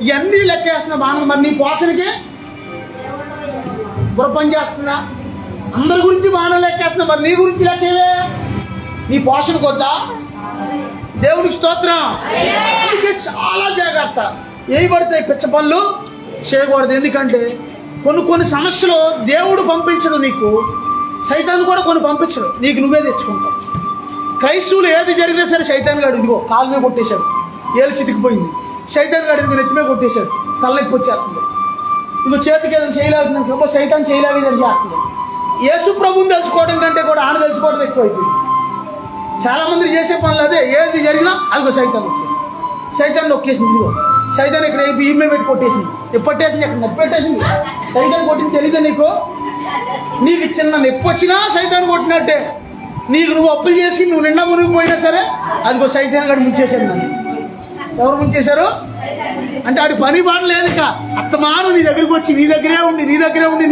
ఇవన్నీ లెక్కేస్తున్నా బాగా. మరి నీ పోషణకి పని చేస్తున్నా, అందరి గురించి బాగా లెక్కేస్తున్నా, మరి నీ గురించి లెక్కేవే, నీ పోషణకు వద్దా? దేవునికి స్తోత్రం. అందుకే చాలా జాగ్రత్త. ఏవి పడతాయి పిచ్చ పనులు చేయకూడదు. ఎందుకంటే కొన్ని సమస్యలు దేవుడు పంపించడు నీకు, సైతాన్ కూడా కొన్ని పంపించడు, నీకు నువ్వే తెచ్చుకుంటావు. క్రైస్తవులు ఏది జరిగినా సరే సైతాన్ గాడు ఇదిగో కాలు మీద కొట్టేశాడు, ఏళ్ళు చితికిపోయింది, సైతాన్ గాడు ఇదిగో నెత్తి మీద కొట్టేశాడు, తలనొప్పి వచ్చేస్తుంది, ఇదిగో చేతికి ఏదైనా చేయలేకపోతుంది, ఇంకో సైతాన్ చేయలేదని చేస్తుంది. యేసు ప్రభుని తెలుసుకోవడం కంటే కూడా ఆడ తెలుసుకోవడం ఎక్కువైపోయింది. చాలా మంది చేసే పనులు అదే, ఏది జరిగినా అదిగో సైతాన్ వచ్చేసింది, సైతాన్ నొక్కేసింది, ఇదిగో సైతాన్ ఇక్కడ ఈమె పెట్టి కొట్టేసింది, పట్టేసింది, ఇక్కడ నొప్పి పెట్టేసింది. సైతాన్ కొట్టింది తెలీదా నీకు? నీకు చిన్న నొప్పి వచ్చినా సైతాన్ కొట్టినట్టే. నీకు నువ్వు అప్పులు చేసి నువ్వు నిండా మునిగిపోయినా సరే అదిగో సైతాన్ గడి ముంచేశారు. నన్ను ఎవరు ముంచేశారు అంటే ఆడి పని పాట లేదు. ఇక అత్తమాను నీ దగ్గరికి వచ్చి నీ దగ్గరే ఉండి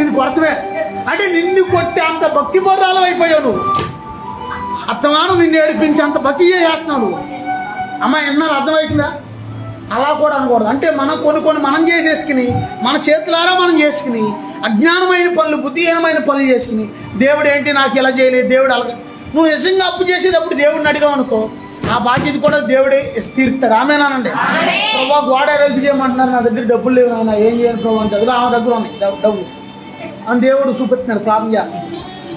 నిన్ను కొడతవే అంటే నిన్ను కొట్టే అంత భక్తి బోధాలు అయిపోయావు నువ్వు. అత్తమాను నిన్ను ఏడిపించి అంత భక్తి చేస్తున్నావు నువ్వు. అమ్మాయి ఎన్నారు అర్థమవుతుందా? అలా కూడా అనకూడదు. అంటే మనం కొన్ని మనం చేసేసుకుని, మన చేతులారా మనం చేసుకుని, అజ్ఞానమైన పనులు, బుద్ధిహీనమైన పనులు చేసుకుని, దేవుడు ఏంటి నాకు ఇలా చేయలేదు, దేవుడు అలాగే. నువ్వు నిజంగా అప్పు చేసేటప్పుడు దేవుడిని అడిగావు అనుకో, ఆ బాధ్యత కూడా దేవుడే తీరుతాడు. ఆమెనానండి. ప్రభా గోడ హెల్ప్ చేయమంటున్నారు, నా దగ్గర డబ్బులు లేవు, నాయన ఏం చేయను ప్రభావ అంటే, అదిగో ఆమె దగ్గర ఉన్నాయి డబ్బులు అని దేవుడు చూపిస్తున్నాడు, ప్రార్థన చేస్తున్నాడు.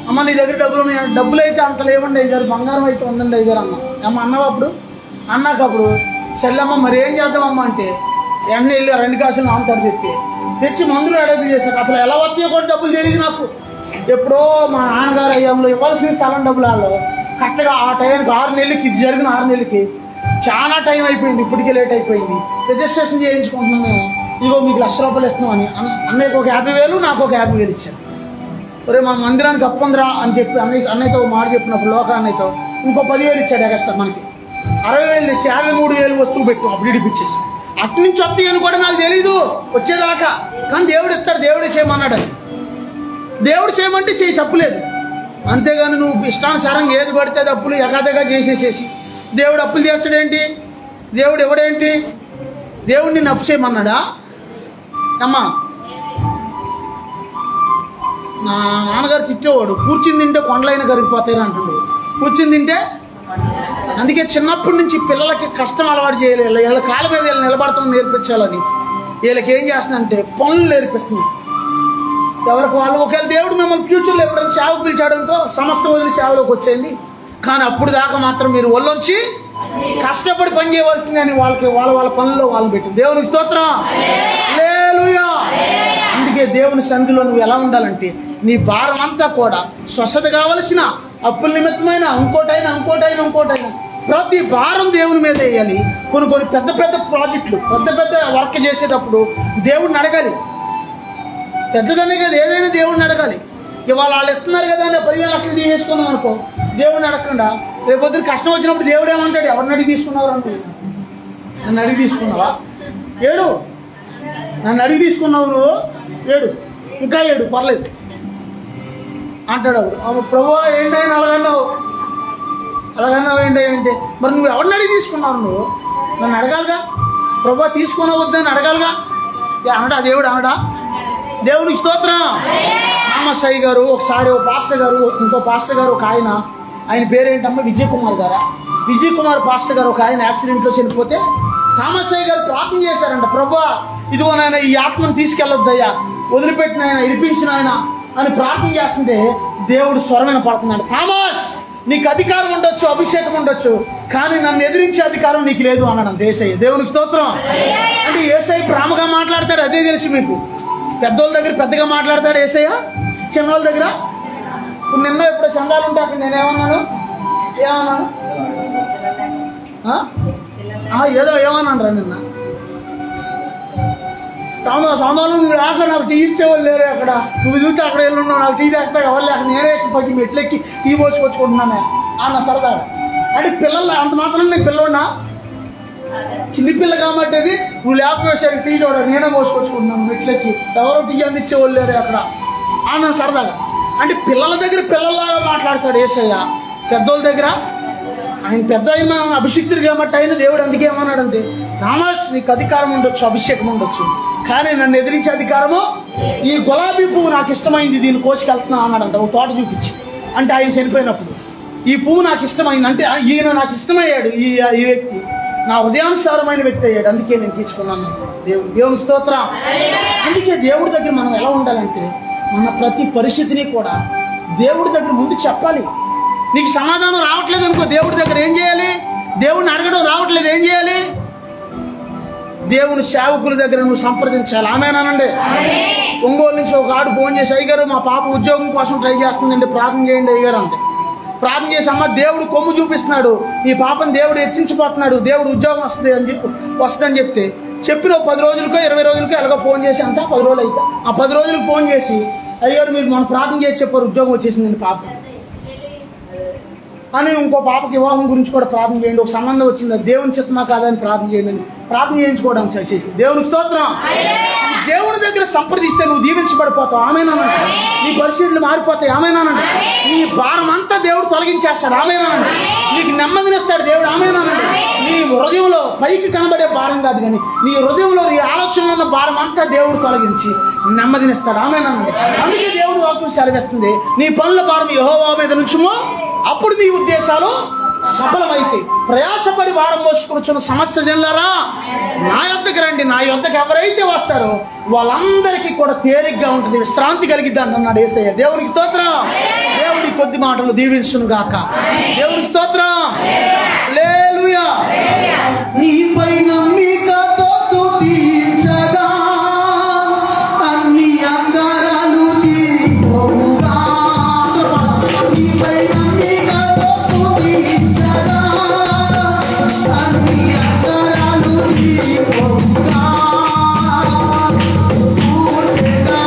అమ్మ నీ దగ్గర డబ్బులు ఉన్నాయి, డబ్బులు అయితే అంత లేవండి అయ్యారు, బంగారం అయితే ఉందండి అయ్యారు అమ్మ అన్నావు. అప్పుడు చెల్లమ్మ మరి ఏం చేద్దామమ్మా అంటే, ఎండ వెళ్ళి 2 కాసులు నామతాడు తెచ్చి మందులు అడవి చేశాడు. అసలు ఎలా వస్తాయో కూడా డబ్బులు తెలియదు నాకు. ఎప్పుడో మా నాన్నగారు అయ్యాంలో ఇవ్వాల్సిన స్థలం డబ్బులు వాళ్ళు కరెక్ట్గా ఆ టైంకి 6 నెలలకి, ఇది జరిగిన 6 నెలలకి చాలా టైం అయిపోయింది, ఇప్పటికే లేట్ అయిపోయింది. రిజిస్ట్రేషన్ చేయించుకుంటున్నాం మేము, ఇగో మీకు 1,00,000 రూపాయలు ఇస్తున్నాం అని. అన్నయ్యకు ఒక 50,000, నాకు ఒక 50,000 ఇచ్చాను. ఒరే మా మందిరానికి అప్పందిరా అని చెప్పి అన్నయ్యతో మాట చెప్పినప్పుడు లోక అన్నయ్యతో ఇంకో 10,000 ఇచ్చాడు ఎక్స్ట్రా. మనకి 60,000 తెచ్చి 53,000 వస్తువు పెట్టు, అప్పుడు ఇడిపించేసి. అటు నుంచి అప్పు అని కూడా నాకు తెలీదు వచ్చేదాకా. కానీ దేవుడు ఇస్తాడు, దేవుడే చేయమన్నాడు. దేవుడు చేయమంటే చేయి, తప్పులేదు. అంతేగాని నువ్వు ఇష్టానుసారంగా ఏది పడితే అప్పులు ఎగాదగా చేసేసేసి దేవుడు అప్పులు తీర్చడేంటి? దేవుడు ఎవడేంటి? దేవుడు నిన్ను అప్పు చేయమన్నాడా? అమ్మా నా నాన్నగారు తిట్టేవాడు, కూర్చుని తింటే కొండలైన కరిగిపోతాయని అంటున్నాడు. కూర్చుని తింటే. అందుకే చిన్నప్పటి నుంచి పిల్లలకి కష్టం అలవాటు చేయలేదు. వీళ్ళ కాళ్ళ మీద వీళ్ళు నిలబడతాం నేర్పించాలని వీళ్ళకి ఏం చేస్తుందంటే పనులు నేర్పిస్తుంది. ఎవరికి వాళ్ళు. ఒకవేళ దేవుడు మిమ్మల్ని ఫ్యూచర్లో ఎప్పుడైనా సేవకు పిలిచాడనుకో, సమస్త వదిలి సేవలోకి వచ్చేయండి, కానీ అప్పుడు దాకా మాత్రం మీరు ఒళ్ళొంచి కష్టపడి పని చేయవలసింది అని వాళ్ళ పనుల్లో వాళ్ళని పెట్టి దేవునికి స్తోత్రం. హల్లెలూయా. అందుకే దేవుని సన్నిధిలో నువ్వు ఎలా ఉండాలంటే నీ భారం అంతా కూడా స్వస్థత కావలసిన అప్పుల నిమిత్తమైన ఇంకోటైనా ప్రతి భారం దేవుని మీద వేయాలి. కొన్ని పెద్ద ప్రాజెక్టులు పెద్ద వర్క్ చేసేటప్పుడు దేవుడిని అడగాలి. పెద్దదనే కదా, ఏదైనా దేవుడిని అడగాలి. ఇవాళ వాళ్ళు ఎత్తున్నారు కదా అని 15 లక్షలు తీసేసుకున్నాం అనుకో, దేవుడిని అడగకుండా రేపు పొద్దున కష్టం వచ్చినప్పుడు దేవుడు ఏమంటాడు? ఎవరిని అడిగి తీసుకున్నారు అనుకో, నన్ను అడిగి తీసుకున్నావా? ఏడు. నన్ను అడిగి తీసుకున్నావు నువ్వు, ఏడు, ఇంకా ఏడు, పర్లేదు అంటాడు. ప్రభు ఏంటైనా అలాగన్నావు ఏంటి? మరి నువ్వు ఎవరిని అడిగి తీసుకున్నావు? నువ్వు నన్ను అడగాలిగా. ప్రభు తీసుకున్నా వద్దని అడగాలిగా. అనడా దేవుడు? అనడా? దేవునికి స్తోత్రం. రామసాయి గారు ఒకసారి ఇంకో పాస్టర్ గారు ఒక ఆయన పేరేంటమ్మా? విజయ్ కుమార్ పాస్టర్ గారు ఒక ఆయన యాక్సిడెంట్లో చనిపోతే రామసాయి గారు ప్రార్థన చేశారంట. ప్రభా, ఇదిగో నాయన ఈ ఆత్మను తీసుకెళ్ళొద్దయ్యా, వదిలిపెట్టిన ఆయన, ఇడిపించిన ఆయన అని ప్రార్థన చేస్తుంటే దేవుడు స్వరమైన పడుతున్నాడు. థామస్, నీకు అధికారం ఉండొచ్చు, అభిషేకం ఉండొచ్చు, కానీ నన్ను ఎదిరించే అధికారం నీకు లేదు అన్నాడు యేసయ్య. దేవునికి స్తోత్రం. అంటే యేసయ్య ప్రేమగా మాట్లాడతాడు, అదే తెలుసు మీకు. పెద్దోళ్ళ దగ్గర పెద్దగా మాట్లాడతాడు యేసయ్య, చిన్నోళ్ళ దగ్గర. నిన్న ఎప్పుడో సంఘాలు ఉంటే అక్కడ నేనేమన్నాను? ఏమన్నాను రా నిన్న? సౌందాలు నువ్వు లేక నాకు టీ ఇచ్చేవాళ్ళు లేరు. అక్కడ నువ్వు చూస్తే అక్కడ వెళ్ళున్నావు, నాకు టీ తెస్తా ఎవరు లేక నేనే పట్టి మెట్లెక్కి టీ పోసుకొచ్చుకుంటున్నానే అన్న సరదాగా. అంటే పిల్లలు అంత మాత్రం నేను పిల్లన్నా, చిన్నపిల్ల కాబట్టి అది నువ్వు లేకపోతే టీ చూడ నేనే పోసుకొచ్చుకుంటున్నాను మెట్లెక్కి, ఎవరో టీ అందించేవాళ్ళు లేరు అక్కడ అన్న సరదాగా. అంటే పిల్లల దగ్గర పిల్లల్లాగా మాట్లాడతాడు యేసయ్య. పెద్దోళ్ళ దగ్గర ఆయన పెద్ద అయిన అభిషిక్తుడు కాబట్టి ఆయన దేవుడు అందుకే ఏమన్నాడంటే, థామస్, నీకు అధికారం ఉండొచ్చు, అభిషేకం ఉండొచ్చు, కానీ నన్ను ఎదిరించే అధికారము ఈ గులాబీ పువ్వు నాకు ఇష్టమైంది, దీన్ని కోసుకెళ్తున్నా అన్నాడంట ఒక తోట చూపించి. అంటే ఆయన చనిపోయినప్పుడు ఈ పువ్వు నాకు ఇష్టమైంది, అంటే ఈయన నాకు ఇష్టమయ్యాడు, ఈ వ్యక్తి నా హృదయానుసారమైన వ్యక్తి అయ్యాడు, అందుకే నేను తీసుకున్నాను. దేవుని స్తోత్రం. అందుకే దేవుడి దగ్గర మనం ఎలా ఉండాలంటే మన ప్రతి పరిస్థితిని కూడా దేవుడి దగ్గర ముందు చెప్పాలి. నీకు సమాధానం రావట్లేదు అనుకో, దేవుడి దగ్గర ఏం చేయాలి? దేవుడిని అడగడం రావట్లేదు, ఏం చేయాలి? దేవుని సేవకుల దగ్గర నువ్వు సంప్రదించాలి. ఆమేనండి. ఒంగోలు నుంచి ఒక ఆడు ఫోన్ చేసి, అయ్యగారు మా పాప ఉద్యోగం కోసం ట్రై చేస్తుందండి, ప్రార్థన చేయండి అయ్యగారు అంతే. ప్రార్థన చేసి, అమ్మ దేవుడు కొమ్ము చూపిస్తున్నాడు, ఈ పాపను దేవుడు హెచ్చించిపోతున్నాడు, దేవుడు ఉద్యోగం వస్తుందని చెప్తే చెప్పిన 10 రోజులకో 20 రోజులకో ఎలాగో ఫోన్ చేసి, అంతా 10 రోజులు అయితే ఆ 10 రోజులకు ఫోన్ చేసి, అయ్యారు మీరు మనం ప్రార్థన చేసి చెప్పారు ఉద్యోగం వచ్చేసిందండి పాప అని. ఇంకో పాపకి వివాహం గురించి కూడా ప్రార్థన చేయండి, ఒక సంబంధం వచ్చింది, దేవుని చిత్తమా కాదని ప్రార్థన చేయండి అని ప్రార్థన చేయించుకోవడానికి చేసి. దేవుని స్తోత్రం. దేవుని దగ్గర సంప్రదిస్తే నువ్వు దీవించబడిపోతావు. ఆమేనండి. నీ పరిస్థితులు మారిపోతాయి. ఆమేనండి. నీ భారం అంతా దేవుడు తొలగించేస్తాడు. ఆమేనండి. నీకు నెమ్మదినిస్తాడు దేవుడు. ఆమేనండి. నీ హృదయంలో పైకి కనబడే భారం కాదు, కానీ నీ హృదయంలో నీ ఆలోచనలో ఉన్న భారం అంతా దేవుడు తొలగించి నెమ్మదినిస్తాడు. ఆమేనండి. అందుకే దేవుడు వాక్యం సెలవిస్తుంది, నీ పనుల భారం యెహోవా మీద నుంచుము, అప్పుడు నీ ఉద్దేశాలు సఫలమైతే. ప్రయాసపడి భారం మోసుకొచ్చిన సమస్య జనులారా, నా యొద్దకు రండి, నా యొద్దకు ఎవరైతే వస్తారో వాళ్ళందరికీ కూడా తేలిగ్గా ఉంటుంది, విశ్రాంతి కలిగిద్ది అన్నాడు యేసయ్య. దేవునికి స్తోత్రం. దేవుడి కొద్ది మాటలు దీవించును గాక. దేవునికి స్తోత్రం. హల్లెలూయా. నీపై నమ్మికతో స్తుతించగా అన్ని అంగారాలు తీరిపోవుగా. నీపై నమ్మికతో స్తుతించగా అన్ని అంగారాలు తీరిపోవుగా. పూర్ణగా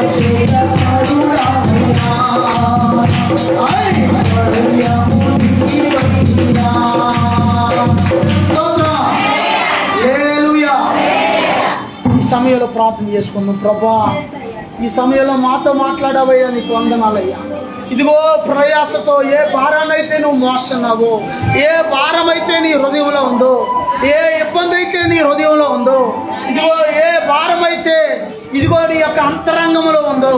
ఈ సమయంలో ప్రార్థన చేసుకుందాం. ప్రభా, ఈ సమయంలో మాతో మాట్లాడవయ్యా, నీకు వందనాలయ్యా. ఇదిగో ప్రయాసతో ఏ భారాన్నైతే నువ్వు మోస్తున్నావో, ఏ భారం అయితే నీ హృదయంలో ఉందో, ఏ ఇబ్బంది అయితే నీ హృదయంలో ఉందో, ఇదిగో ఏ భారం అయితే ఇదిగో నీ యొక్క అంతరంగంలో ఉందో,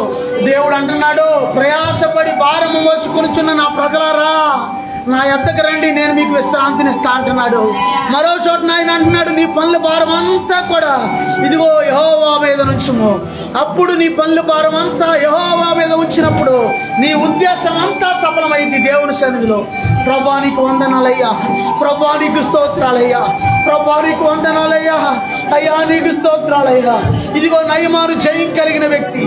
దేవుడు అంటున్నాడు, ప్రయాసపడి భారము మోసుకొనుచున్న నా ప్రజలారా, నా యొద్దకు రండి, నేను మీకు విశ్రాంతిని ఇస్తా అంటున్నాడు. మరో చోట ఆయన అంటున్నాడు, నీ పనుల భారం అంతా కూడా ఇదిగో యెహోవా మీద ఉంచుము. అప్పుడు నీ పనుల భారం అంతా యెహోవా మీద ఉంచినప్పుడు నీ ఉద్దేశం అంతా సఫలమైంది దేవుని సన్నిధిలో. ప్రభా నీకు వందనాలయ్యా, ప్రభా నీకు స్తోత్రాలయ్యా, ప్రభా నీకు వందనాలయ్యా, అయ్యా నీకు స్తోత్రాలయ్యా. ఇదిగో నయమాను జయం కలిగిన వ్యక్తి,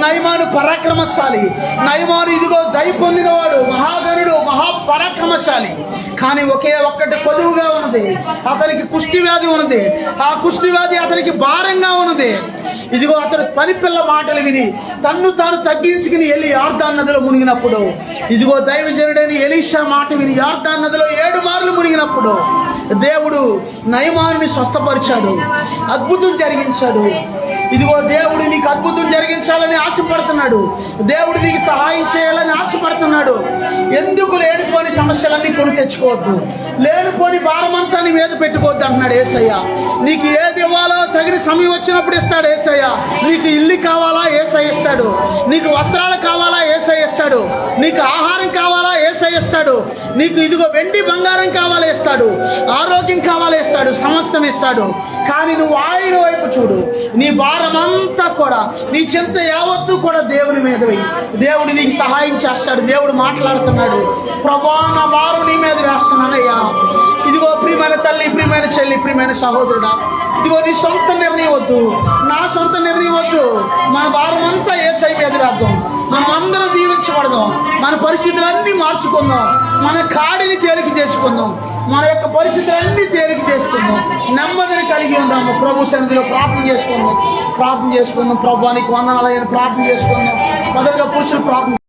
నయమాను పరాక్రమశాలి, నయమాను ఇదిగో దయ పొందినవాడు, మహాగణుడు, మహాపరాక్రమశాలి. కానీ ఒకే ఒక్కటి కొదువుగా ఉన్నది, అతనికి కుష్టి వ్యాధి ఉన్నది. ఆ కుష్టి వ్యాధి అతనికి భారంగా ఉన్నది. ఇదిగో అతడు పనిపిల్ల మాటలు విని తన్ను తాను తగ్గించుకుని వెళ్ళి యార్దాను నదిలో మునిగినప్పుడు, ఇదిగో దైవజనుడైన ఎలీషా మాట విని యార్దాను నదిలో 7 మార్లు మునిగినప్పుడు దేవుడు నయమానుని స్వస్థపరిచాడు, అద్భుతం జరిగించాడు. ఇదిగో దేవుడు నీకు అద్భుతం జరిగించాలని ఆశపడుతున్నాడు, దేవుడు నీకు సహాయం చేయాలని ఆశపడుతున్నాడు. ఎందుకు లేనిపోని సమస్యలన్నీ కొని తెచ్చుకోవద్దు, లేనిపోని భారమంతా నీ మీద పెట్టుకోవద్దు అంటున్నాడు యేసయ్య. నీకు ఏది ఇవ్వాలో తగిన సమయం వచ్చినప్పుడు ఇస్తాడు యేసయ్య. నీకు ఇల్లు కావాలా, యేసయ్య ఇస్తాడు. నీకు వస్త్రాలు కావాలా, యేసయ్య ఇస్తాడు. నీకు ఆహారం కావాలా, యేసయ్య ఇస్తాడు. నీకు ఇదిగో వెండి బంగారం కావాలా ఇస్తాడు, ఆరోగ్యం కావాలా ఇస్తాడు, సమస్తం ఇస్తాడు. కానీ నువ్వు ఆయన వైపు చూడు, నీ భారం అంతా కూడా, నీ చింత యావత్తు కూడా దేవుని మీద వెయ్యి. దేవుడు నీకు సహాయం చేస్తాడు. దేవుడు మాట్లాడుతున్నాడు, ప్రభా నా భారం నీ మీద వేస్తున్నానయ్యా. ఇదిగో ప్రియమైన తల్లి, ప్రియమైన చెల్లి, ప్రియమైన సహోదరుడా, ఇదిగో నీ సొంత నిర్ణయం వద్దు, నా సొంత నిర్ణయం వద్దు. మన భారం అంతా యేసయ్య మీద వేద్దాం. మనం అందరం దీవించబడదాం. మన పరిస్థితులన్నీ మార్చుకుందాం. మన కాడిని తేలిక చేసుకుందాం. మన యొక్క పరిస్థితులన్నీ తేలిక చేసుకుందాం. నెమ్మదిని కలిగి ఉందాము. ప్రభు సన్నిధిలో ప్రార్థన చేసుకుందాం. ప్రభా నీకు వందనాలయ్యని ప్రార్థన చేసుకుందాం. మొదటిగా పురుషులు ప్రార్థన